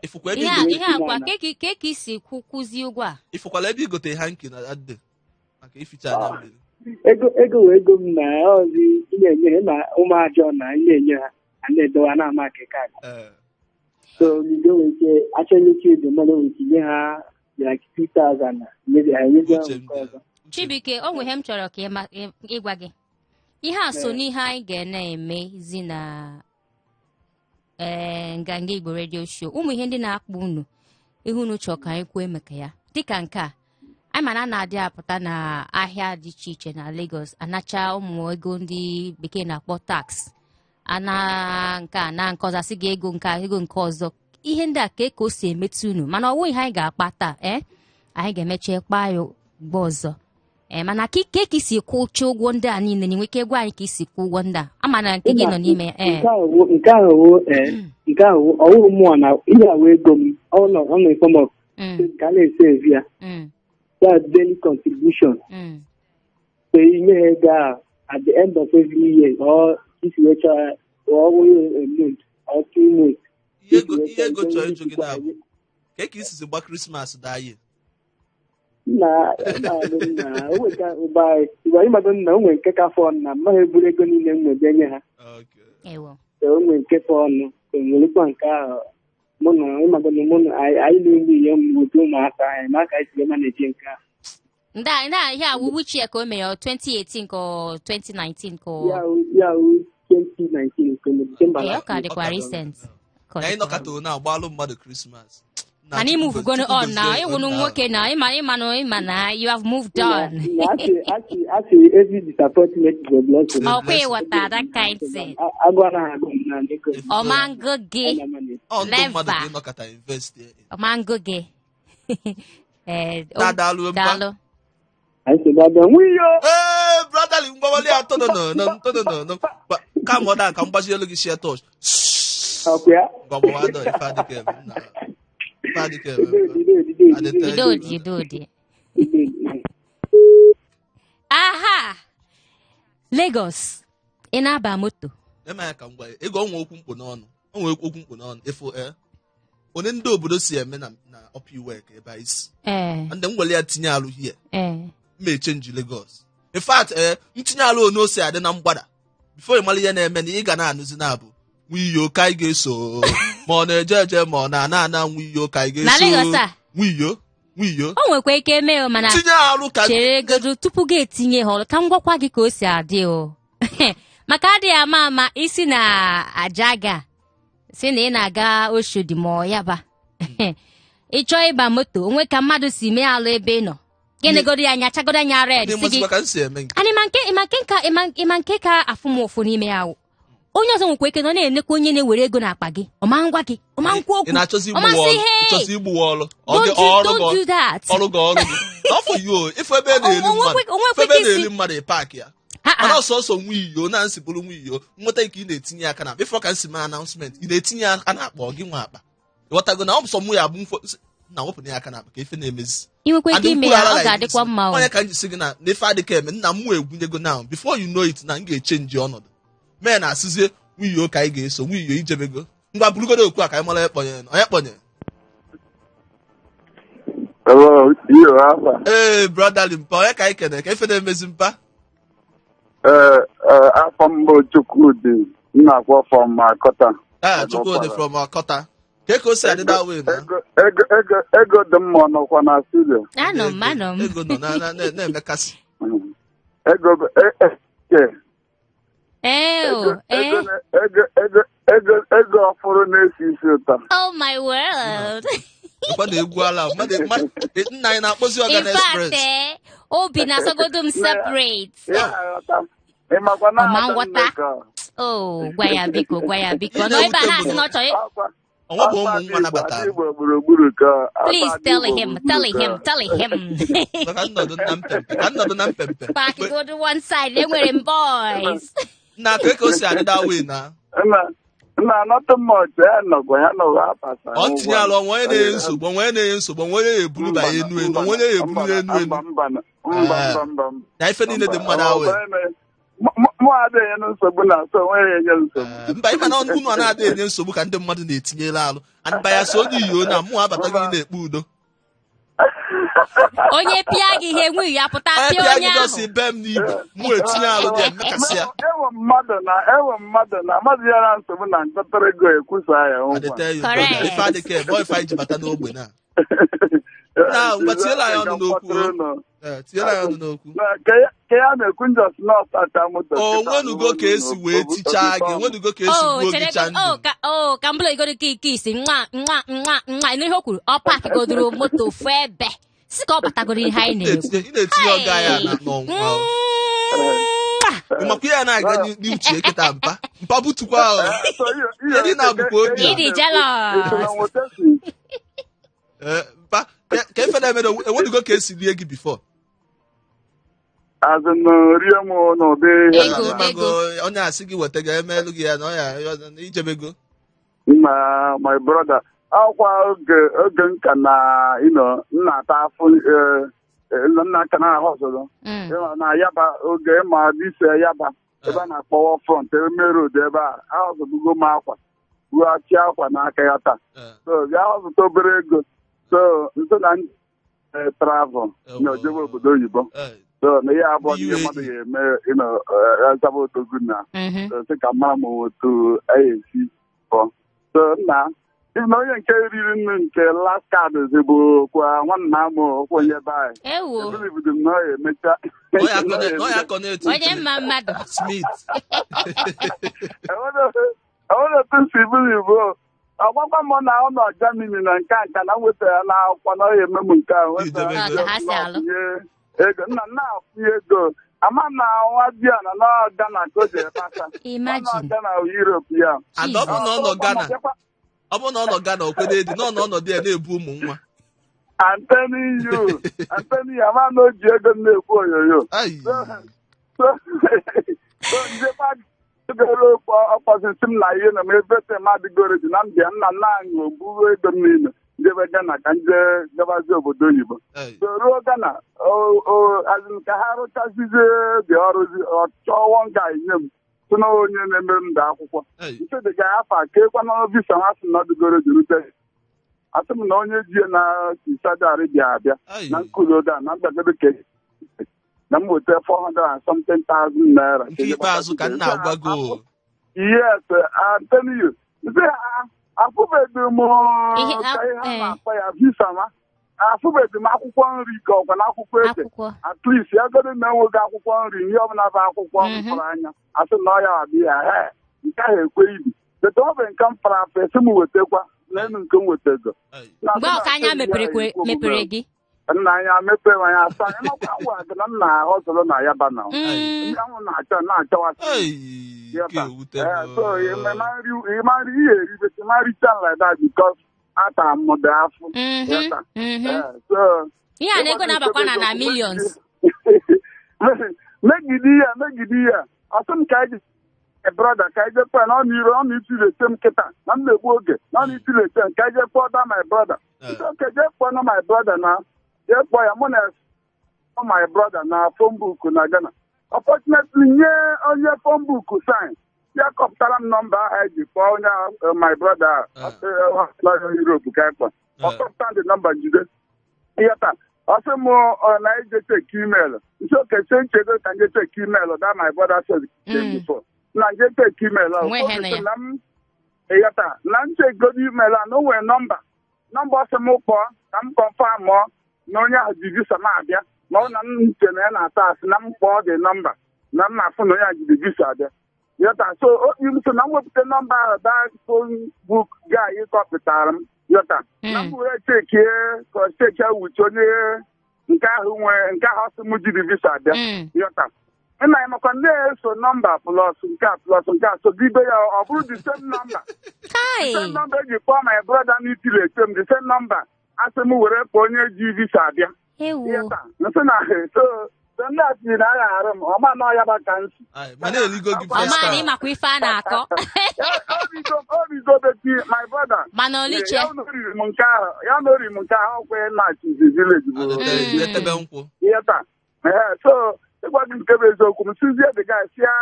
ihe akwa ka isi kwụzi ụgwọ a ifukwala ebe igote ha nke na adị maka ificha anya mmiri ego wee ego m na ọzi na-enye ha ma ụmụ ajọ na na-enye ha na-edowa na-ama akịka so bido wee ike achọnyechi ego mmadụ wee tinye ha like 2,000 na mebi ha nyezi ahụ nke ọzọ Chibuike o nweghị m chọrọ ka ịgwa gị ihe a so n'ihe anyị ga-na-emezi na nganga Igbo redio show ụmụ ihe ndị na-akpọ unu ihu unu chọọ ka anyị kwuo maka ya dịka nke a anyị mana na-adị apụta na ahịa dị iche iche na Lagos anacha ụmụ ego ndị bekee na-akpọ tax ana nke a na nke ọzọ asị gị ego nke ọzọ ihe ndị a ka o si emetụ unu mana ọ nweghị anyị ga-akpa taa anyị ga-emechi kpaa ya mgbe ọzọ mana ka isi kwụcha ụgwọ ndị a niile na ike gwa anyị ka isi kwụ ụgwọ ndị a ama na nke gị nọ n'ime nke ahụ ọwụ mmụọ na ihe ahụ ego m ọ na-efọm ka a na-ese evi ya that's daily contribution so inye ha ego a at the end of every year or isi wecha or a month or 2 months ihe ego chọrọ ịjụ gị na-abụ ka isizi gba Krismas daa ihe ịmado nna onwe nke ka fọ na mmaghị eburu ego niile nwebe nye ha onwe nke fọ ọnụ enwerekwa nke ahụ mụ na ịmado mụ na anyị na-eme ihe mgbodo ụmụaka anyị ma ka anyị si ema na-eje nke ahụ ndị ihe awuwu chi ka o mere 2018 ka 2019 ka ya 2019 ka December ọ ka dịkwa recent anyị nọkọta na agbalụ mmadụ Krismas and you move going on now. You won't work now. You have moved on. Actually, every disappointment is a blessing. Okay, what that kind say? Oh, mango gay. Mango gay. Dalo. I said, brother, no. Come on, come back. You look at your toes. Okay. You do. Aha! Lagos. Ị na-aba moto. Ema ka ngwa ego onwe okwu mkpu n'ọnụ. Onwe okwu mkpu n'ọnụ. Ifo onye ndị obodo si eme na up work ebe isi. And then nwere ya tinye alụ here. Me change Lagos. In fact, ntinye alụ ono si adị na mgbada. Before you mali ya na-eme na ị ga na-anụzi na-abụ. Wiyo ka ị ga-eso. Ma ọ na-eje ma ọ na-ana wiyo ka ị ga-eso. Na Lagos a? Wiyo. O nwekwa ike eme mana tinye alụ ka chere ego tupu gị etinye ha ka m gwakwa gị ka o si adị o. Maka adịghị ama isi na ajaga si na ị na-aga Oshodi ma ọ yaba. Ị chọọ ịba moto onwe ka mmadụ si mee alụ ebe ị nọ. Genegodo ya anya chagodo anya red si gị. Ịma nke ka afụ m ụfụ n'ime ahụ. Onye ọzọ nwekwa ike nọ na-enekwa onye na-ewere ego n'akpa gị ọ ma ngwa gị ọ ma nkwu okwu ọ ma sị ịchọzi igbu ọrụ don't do that ọrụ gị n'afọ yo ife ebe na-eli mmadụ paakị ya mana ọsọsọ nwa iyo na nsị bụrụ nwa iyo nweta ike ị na-etinye aka na bifọ ka nsị mee announcement ị na-etinye aka na akpa gị nwa akpa ịghọtago na ọsọ mụ ya bụ na wepụ ya aka na akpa ka ife na-emezi inwekwa ike ime ya ọ ga-adịkwa mma onye ka m ji sị gị na ife adịka eme nna m egwunyego now before you know it na m ga-echenji ọnọdụ mee na asịzie nwiyo ka anyị ga-eso nwiyo ijebego ngwa burugodo okwu a ka anyị mara ekponye onye kponye. Hello, you Alpha. Brother Limpa, onye ka anyị kene ka ife na-emezi mpa? Afọ mbụ Chukwudi, nna akwọ from Akọta. Chukwudi from Akọta. Ka o si adị that way na? Ego dị mma nọkwa na studio. Anọ m. Ego nọ na-emekasị. Ego ọfụrụ na-esi isi ụtọ. Oh my word. Ọkwa na-egwu ala nna anyị na-akpọzi Organ Express. In fact, obi na-asagodo m separate. Ịmakwa na gwa ya biko. Nọ ebe a na-asị na ọ chọrọ. Ọnwa bụ ụmụ nwa nabata. Please tell him. Ka nnọdụ na mpempe. Back go to one side, enwere m boys. Na ka o si adị that way na? Not much, apasa. Ọ tinye ala onwe na-enye nsogbu, onwe na-eburu ba enu, onwe na-eburu enu. Na ife niile dị mmadụ awe. Mụ adịghị enye nsogbu na so onwe enye nsogbu. Mba ịma na unu na-adịghị enye nsogbu ka ndị mmadụ na-etinyela alụ. Anba ya so onye iyo na mụ abataghị na-ekpe udo. Onye pịa gị ihe enweghị ya pụta pịa onye ahụ. Onye be m n'ibu, mụ etinye alụ dị emekasị ya. Ewe mmadụ na mmadụ ya na nsogbu na nkọtara ego ekwusa ya. Ife adịka ebe ife anyị ji bata n'ogbe na. Na mgbe tinyela ya ọnụ n'okwu. Ka ya na-ekwu njọs n'ọsata moto. Onwenugo ka esi wee tichaa gị, onwenugo ka esi gbuo gị cha ndụ. Ka mbụlọ igoro isi nwa n'ihe o kwuru ọ paakị godoro moto fụ ebe si ka ọ batagoro ihe anyị na-ekwu. Ị na-etinye ọga ya n'ọnwa. Ịmakwa ya na-aga n'uche eketa mpa butukwa ahụ. Ndị na-abụkwa obi. Ịdị jealous. Mpa ka efe na-emere enwenugo ka esi rie gị before. Rie m n'ụdị ego. Onye asị gị weta ga emelụ gị ya na ọya ijebego. My brother, akwa oge nka na nna ata afọ nna aka na ahụ ọzọ na Yaba oge ma dise Yaba ebe a na-akpọwa front eme road ebe a ahọzọbugo m akwa ruachi akwa n'aka ya taa so bịa họzụta obere ego so nso na travel na ojebe obodo oyibo so na ya abụọ ndị mmadụ ga-eme azaba otogu na sị ka mara m otu esi pụọ so nna na onye nke riri nnu nke last card bụ kwa nwanna m onye be anyị ebilibido m na ọ emecha onye mma mmadụ Smith enwere otu nsi bili bụ ọgbakwa m na ọ nọ Germany na nka na nwetara ya n'akwụkwọ na ọ ya eme m nke a ego nna na-akwụnye ego ama na nwa bịa na Ghana ka o jere kpata Ghana Europe ya ọ bụrụ na ọ nọ Ghana okwede dị n'ọnọdụ ya na-ebu ụmụ nwa Antony ama na o ji ego na-ekwu oyoyo ego ọkpọsisi m na ihe na m ebete madịgoro dị na mbịa nna anyị ogburu ego m niile njebe Ghana ka nje gabazi obodo oyibo so ruo Ghana ka ha rụchazizie dị ọrụzi ọ chọọ nga nye m sị na onye na-emere m da akwụkwọ nke dịga afọ a kekwana visa ha sị nọdụgoro jirute asị m na onye ji na Saudi Arabia abịa na nkuloda na mgbagoro ke na m weta 400,000 naira nke ikpeazụ ka m na-agwago yes I'm telling you afụbeghị m ka ihe a na-akpọ ya visa ma afụbeghị m akwụkwọ nri ka ọkwa na akwụkwọ ede at least ya goro na enweghị akwụkwọ nri ihe ọbụla bụ akwụkwọ mkpụrụ anya asị na ọ ya abịa ya nke ahụ ekwe ibi beta ọ bụ nke m fara afa esi m wetakwa n'elu nke m wetago mgbe ọka anya mepere gị nna anya mepere m anya asa anya makwa ngwa gị na nna ahụ zụrụ na Yaba na ndị ahụ na-achọwasị so ịma nri ihe eribeti ma richan like that because atara m dị afọ ihe a na-ego na-abakwa na millions megide ya ọsị m ka eji brother ka eje kwe na ọ na-itilete m kịta na m na-egbu oge na ọ na-itilete m ka eje kpọọ da my brother oke je kpọọ na my brother na je kpọọ ya mụ na my brother na phone book na Ghana unfortunately nye onye phone book sign ya kọpụtara m nọmba ahụ eji kpọọ onye my brother Europe ka ekpe ọ kọpụta ndị nọmba njide ihe taa ọ sị m na eje cheki email nso kese nchedo ka nje cheki email that my brother said before na nje cheki email na m ihe taa na nchegodi email a na o nwere nọmba ọ sị m kpọọ ka m kọnfam na onye ahụ ji visa na-abịa ma ọ na m nche na ya na-ata asị na m kpọọ dị nọmba na m na-afụ na onye ahụ jide visa abịa yọta so so na m wepụta nọmba ahụ daa phone book guy kọpụtara m yọta na m were cheki wuchi onye nke ahụ ọsị m jiri visa abịa yọta nna ya makwa ndị eso nọmba plus nke a so dibe ya ọ bụrụ the same number eji kpọọ my brother n'itiri eche m the same number asị m were kpọọ onye ji visa abịa yọta nsị na so ndị a tiri na agha arụ m ọma na ọya ka nsị ịmakwa ife a na-akọ obigobeti my brother mana oliche ya na oriri m nke ahụ ọkwe na chizi village bụ ihe taa so ịgwaghị nke bụ eziokwu m sizie the guy sia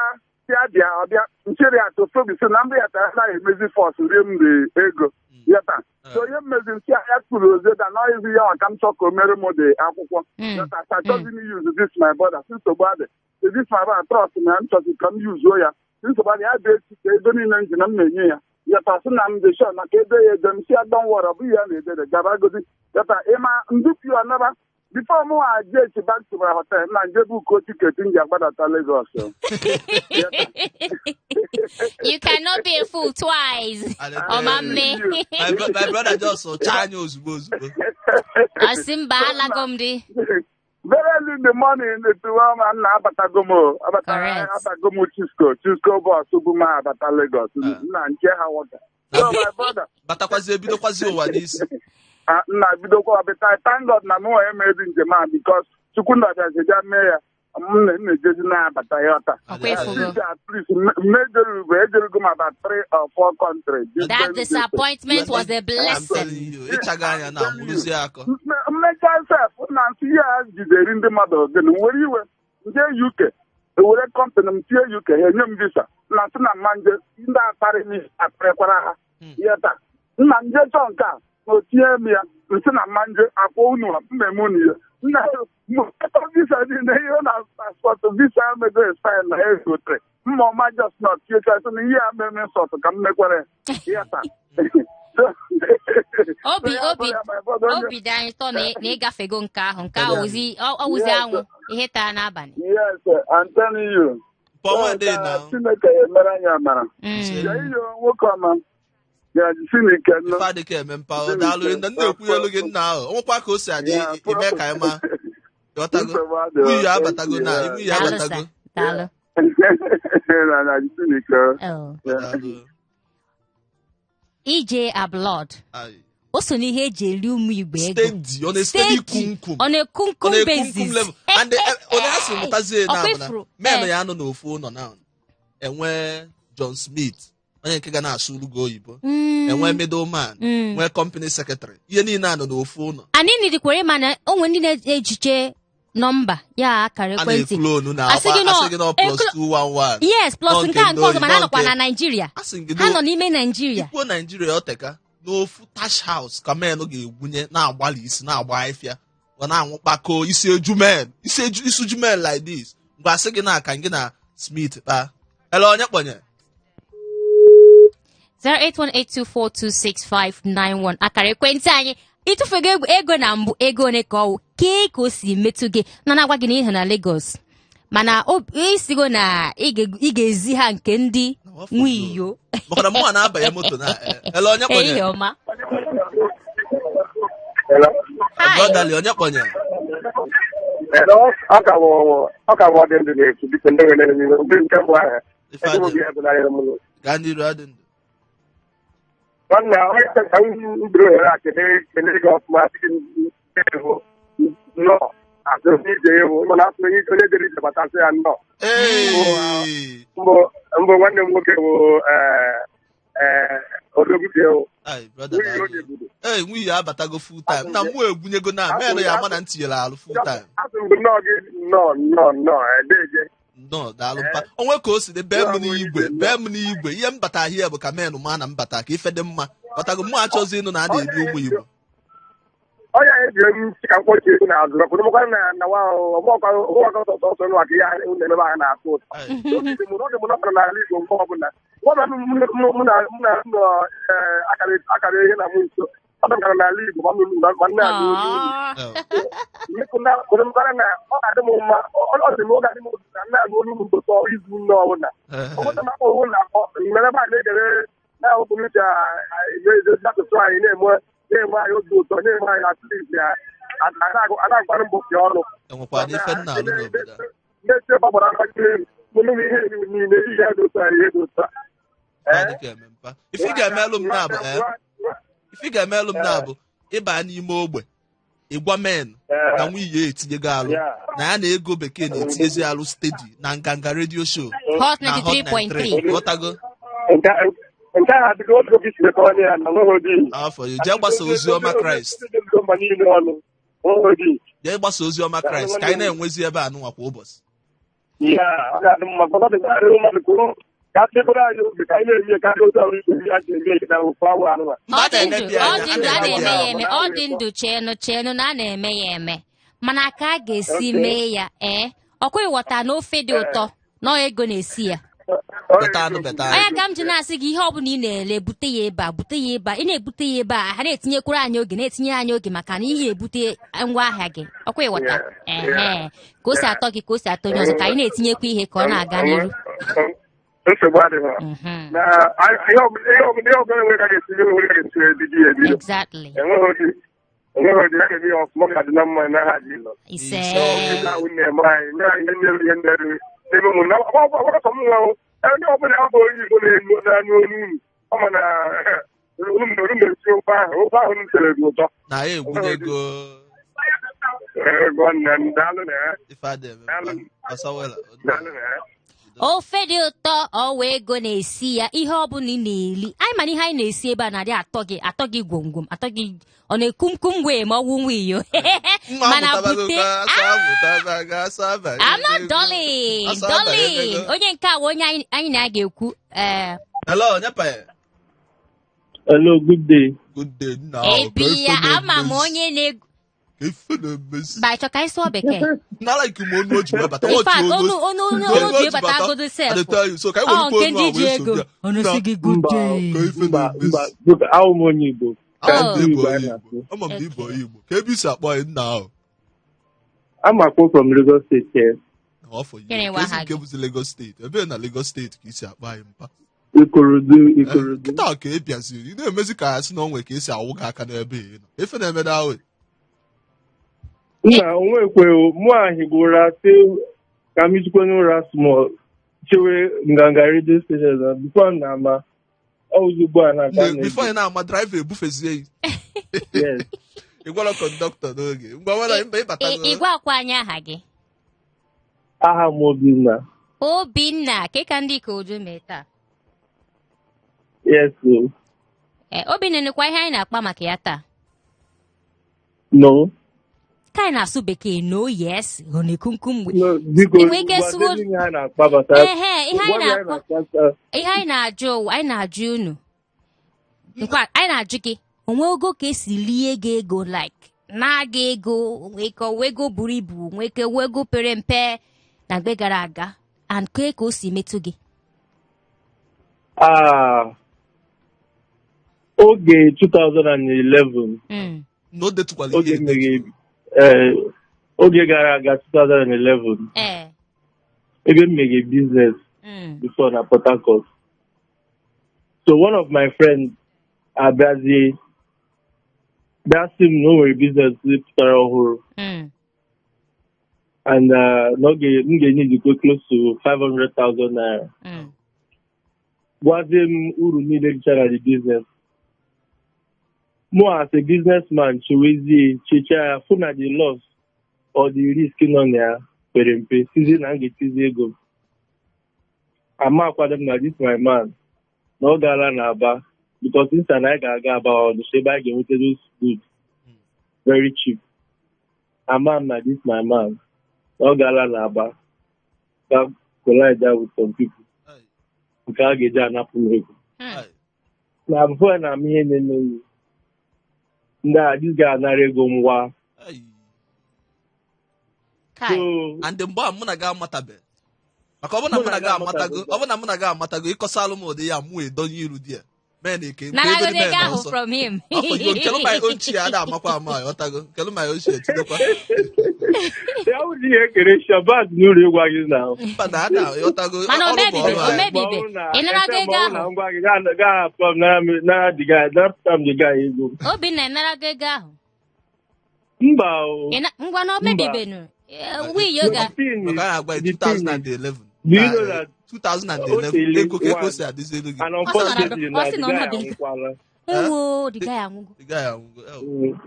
bịa ọbịa nchere atụ probisi na mbụ ya tara anaghị emezi fọs rie m dị ego yata so onye mmezi nsị ya kpuru ozeda na ọyịzi ya maka m chọ ka o mere m dị akwụkwọ yata achọghị m use this my brother si nsogbu adị this my brother trust na m chọzi ka m yuzuo ya si nsogbu adị ya dị echi ka ego niile m ji na m na-enye ya yata sị na m dị shọ maka ede ya ede m si ya don wọrọ ọ bụghị ya na-edede gabagozi yata ịma ndupi ọnaba before m ha je back to my hotel na nje buko tiketi m ji agbadata Lagos. You cannot be a fool twice. My brother just chanya ozugbo. Asimba alagomdi. Very early in the morning, na abatagomo Chisco boss Ubuma abata Lagos. Na nje ha waka. So my brother. Batakwazi ebidokwazi ụwa n'isi. Nna bidokwa abịa thank God na m wee mezi njem a because chukwu ndọbịazịbịa mee ya m na-ejezi na-abata ya ọta at least ejerugo m about 3 or 4 countries. That disappointment was a blessing. Ịchaga anya na mụrụzi akọ mmecha sef na nsị ya jideri ndị mmadụ ogene nwere iwe nje UK ewere kọmpanị m tie UK ha enye m visa na nsị na mma nje ndị akparị m akparịkwara ha ya taa nna nje chọọ nke a otie m ya nsị na mmanje akpọ unu mmemme unu ya nna mkpọta visa niile ihe na paspọtụ visa mego expire na egotere mma ọma just not tiechasị na ihe a mmemme sọtụ ka m mekwere ya taa obi dị anyị tọ na ịgafego nke ahụ nke a ọwụzi anwụ ihe taa n'abalị. Yes, I'm telling you. Chineke emere anyị amara iyo nwoke ọma ife adịka eme mpa daalụ ndị na-ekwu elu gị nna ahụ ọnwụkwa ka o si adị ime ka anyị ma ghọtago nwunye abatago na iwu ya abatago ije abroad o so n'ihe eji eri ụmụ Igbo ego ọ na-ekunkum basis onye a sị mụtazie na menụ ya nọ n'ofu ụlọ na enwe John Smith onye nke ga na-asụ urugo oyibo enwe middleman nwee company secretary ihe niile anọ n'ofu ụlọ anyị nidikwere mana onwe ndị na-ejiche nọmba ya akara ekwentị asị gị nọ plus 211 yes plus nke a nke ọzọ mana anọkwa na Nigeria ha nọ n'ime Nigeria ikwo Nigeria ọ teka n'ofu tash house ka menụ ga-egwunye na-agbalị isi na-agba afịa ọ na-anwụ kpakọ isi jumen like this mgbe asị gị na-aka gị na Smith kpa ele onye kpọnye 08182426591 akara ekwentị anyị ịtụfuego ego na mbụ ego one ka ọwụ kee ka o si metụ gị nọ na-agwa gị na ihe na Lagos mana isigo na ị ga-ezi ha nke ndị nwe iyo makana mụ na-abanye moto na ele onye kpọnye ihe ọma brotherly onye kpọnye ọ ka bụ dị ndụ na-ekwu biko ndị nwere n'ime ndị nke mbụ ahụ gaa n'iru adị ndụ nwanne onye ka m biri ohere a kelee gị ọfụma nnọọ asịrị ije ịhụ mana asị onye dere ije batasị ya nnọọ mbụ nwanne m nwoke bụ odogwuke nwunye abatago full time na mụ egwunyego na menụ ya ama na ntinyere alụ full time asị m bụ nnọọ gị nnọọ edeje No, daalụ mpa. Onwe ka o si dị bee m n'igwe. Ihe mbata ahịa bụ ka menụ ma na mbata ka ife dị mma. Batago mụ achọzi ịnụ na a na-ebi ụmụ Igbo. Ọ ya eji ka mkpọchi ego na-azụ ọkpụrụmụkwa na nwa ọgbọkọ ọsọ nwa ka ihe na-emebe anyị na-atụ ụtọ. Oge m nọkọrọ n'ala Igbo mgbe ọbụla mụ na akara ihe na mụ nso ọ dọkara n'ala Igbo ma nne a n'olu na ọ ga-adị m mma ọ dị m oge adị m na nne a n'olu ụtọ izu nne ọbụla ọbụla maka owu na akpọ mere ebe a na-egere na-ahụpụrụcha asụsụ anyị na-enwe anyị obi ụtọ na-enwe anyị atụlizi ya ana-agwara mbọsi ọnụ na-esi gbabara akpakiri mụnụ m ihe niile ihe dosa ihe dosa ife ị ga-emelụ m na-abụ ịba n'ime ogbe ịgwa men na nwunye etinyego alụ na ya na Ego Bekee na-etinyezi alụ stedi na nganga redio show Hot 93.3 ghọtago nke a adịghị otu oge si mekọ onye ya na nweghị afọ jee gbasa ozi ọma Kraịst jee gbasa ozi ọma Kraịst ka anyị na-enwezi ebe a nụnwa kwa ụbọchị ọ ga-adị mma mmadụ kwuru ka tebụrụ anyị oge ka anyị na-eme karịa otu ọrụ igwe ya ji eme na ofu awụ anụwa ọ dị ndụ chenu na a na-eme ya eme mana ka a ga-esi mee ya ọkwa ịghọta na ofe dị ụtọ na ego na-esi ya anya ka m ji na-asị gị ihe ọbụla ị na-ele bute ya ebe a ị na-ebute ya ebe a ha na-etinyekwuru anyị oge na-etinye anyị oge maka na ihe ebute ngwa ahịa gị ọkwa ịghọta ka o si atọ gị ka o si atọ onye ọzọ ka anyị na-etinyekwa ihe ka ọ na-aga n'iru nsogbu adịghị na ihe ọbụla enwe ka ga-etinye onwe ka ga-etinye ebido ya ebido enweghị ụdị ya ga-eme ya ọfụma ka dị na mma na ha ji nọ na-awụ na-eme anyị nye anyị nyere ihe ndere ebe ụmụ na ọgbakọ m nwa ndị ọbụla abụ onye Igbo na-elu n'anya olu unu ọ ma na olu na-esi ofe ahụ m tere gị ụtọ na ya egwunyego daalụ na ya ofe dị ụtọ ọwa Ego na-esi ya ihe ọbụla ị na-eli anyị mana ihe anyị na-esi ebe a na-adị atọ gị gwomgwom atọ gị ọ na-ekumkum wee ma ọwụ nwa iyo mana bute I'm not dolly onye nke a onye anyị na-aga ekwu hello good day ebi ya ama m onye na-egwu Bachọ ka anyị sụọ bekee. Onu obi bata agodo sef. Nke ndị ji ego. Ọnụ si gị good day. Ahụ m onye Igbo. Ama m Igbo Igbo. Ka ebe isi akpọ anyị nna ahụ. I'm akpọ from Lagos State. Nke bụzi Lagos State. Ebe na Lagos State ka isi akpọ anyị mpa. Ikorodu. Kịta ka ị bịaziri. Ị na-emezi ka ya sị na onwe ka esi awụ gị aka n'ebe ị nọ. Efe na-eme n'ahụ. Nna onwekwe mụ ahịgwụra sị ka m jikwa n'ụra small chewe nganga redio station bifo na ama ozugbo a na-aga bifo ị na-ama driver ebufezie yes ị gwara kọndọktọ n'oge ngwa nwere mba ịbatago ị gwakwa anyị aha gị aha m Obinna ka ndị ka oju mee taa yes Obinna nekwa ihe anyị na-akpa maka ya taa no ka anyị na-asụ bekee no yes ọ na-ekumkum ihe anyị na-ajụ unu anyị na-ajụ gị onwe ogo ka esi lie gị ego like na-aga ego nwee ego buru ibu nwee ego pere mpe na mgbe gara aga and ka o si metụ gị oge 2011 oge gara aga 2011 ebe m meghe business before na Port Harcourt. So one of my friends abịazie bịa sị m na o nwere business pụtara ọhụrụ and n'oge m ga-enye ijikọ close to 500,000 naira gwazie m uru niile dịchara the business. More as a businessman, checha ya fụ na the loss or the risk nọ na ya pere mpe sizi na ngetizi ego. Ama akwado m na this my man na ọ gaala na Aba because since na anyị ga-aga Aba ọdụsị ebe anyị ga-enweta those goods very cheap. Ama m na this my man na ọ gaala na Aba collide with some people. Nke a ga-eji anapụ m ego. Na before na m ihe na-eme ndị a dis ga-anara ego ngwa. And mgbe a mụ na gị amatabeghị. Maka ọ bụ na mụ na gị amatago ịkọsalụ m ụdị ya mụ edonye iru di ya. From him. Kelu my ochie ada amakwa ama ọtago. Kelu my ochie tidekwa. Ya wụ ihe kere shabat n'uru ịgwa gị na. Mba na ada ọtago. Mana omebibe. Ị nara gị ego ahụ. Ngwa gị ga-ahapụ m na diga ego. Obinna nara gị ego ahụ. Mba o. Ngwa na omebibe nụ. Yoga. Maka agba 2011. Do you know that 2011 ego si adịzelu gị. And unfortunately,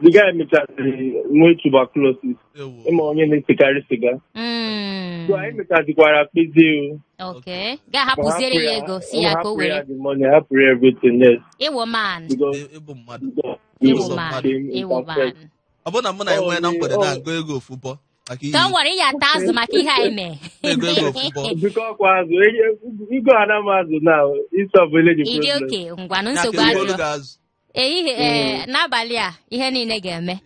the guy mechaziri nwee tuberculosis. Ịma onye na-esekarị siga. So anyị mechazikwara kpezie o. Okay. Ga-ahapụziere ya ego si ya ka o were. Hapụrụ everything else. Ịwụ man. Ịbụ mmadụ. Ịwụ man. Ọ bụ na mụ na enwe na mgbede na-agụ ego ofụbọ. Don't worry, ya ata azụ maka ihe anyị mee. Biko kwa azụ, igo ana m azụ na isolve the problem. Ịdị oke, ngwanụ nsogbu adịrọ. Ehihie n'abalị a ihe niile ga-eme.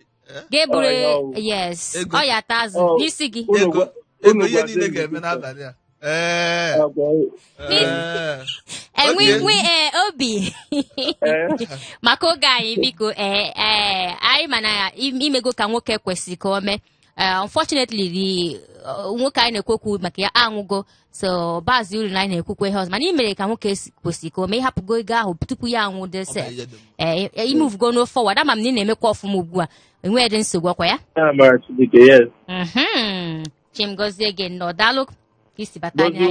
Ga-eburu yes, ọ ya ata azụ n'isi gị. Ego ihe niile ga-eme n'abalị a. Enwe obi maka oge anyị biko anyị mana imego ka nwoke kwesịrị ka o mee. Unfortunately, nwoke anyị na-ekwekwu maka ya anwụgo so bazi uru na anyị na-ekwekwe ihe ọzọ mana imere ka nwoke kwesịrị ka o mee ịhapụgo ego ahụ tupu ya anwụ dese imuvugo no forward ama m na ị na-emekwa ọfụma ugbu a enweghị dị nsogbu ọkwa ya Chimgozie gị nnọọ daalụ isi bata anya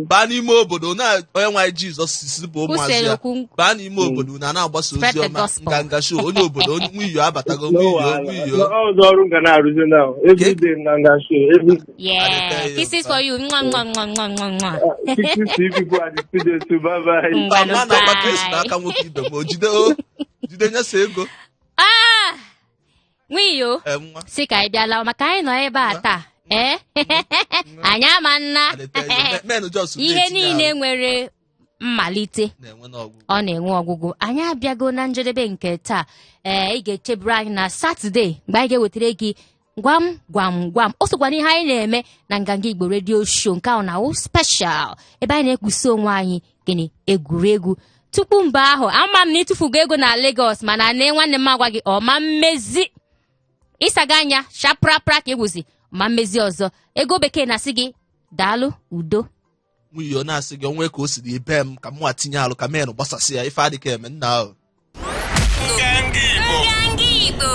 baa n'ime obodo na onye nwanyị Jizọs si bụ ụmụazị ya baa n'ime obodo na-agbasa ozi ọma nganga show onye obodo onye nwiyo abatago ọrụ ga na-arụzi now everyday nganga show kisses for you people at the studio bye bye na akpata esi n'aka nwoke ibe ma o jide nyesa ego nwiyo si ka anyị bịala maka anyị nọ ebe a taa anyị ama nna ihe niile nwere mmalite ọ na-enwe ọgwụgwụ anyị abịago na njedebe nke taa ị ga-echeburu anyị na Satọde mgbe anyị ga-ewetara gị gwam o sokwa n'ihe anyị na-eme na nganga Igbo redio show nke ahụ na special ebe anyị na-ekwusi onwe anyị gịnị egwuregwu tupu mgbe ahụ ama m na ịtụfugo ego na Lagos mana na nwanne m agwa gị ọma mmezi ịsaga anya shaprapra ka egwuzi ma mmezi ọzọ ego bekee na-asị gị daalụ udo nwunye na-asị gị onwe ka o siri ebe m ka mụ atinye alụ ka menụ gbasasị ya ife adịka eme nna ahụ Nganga Igbo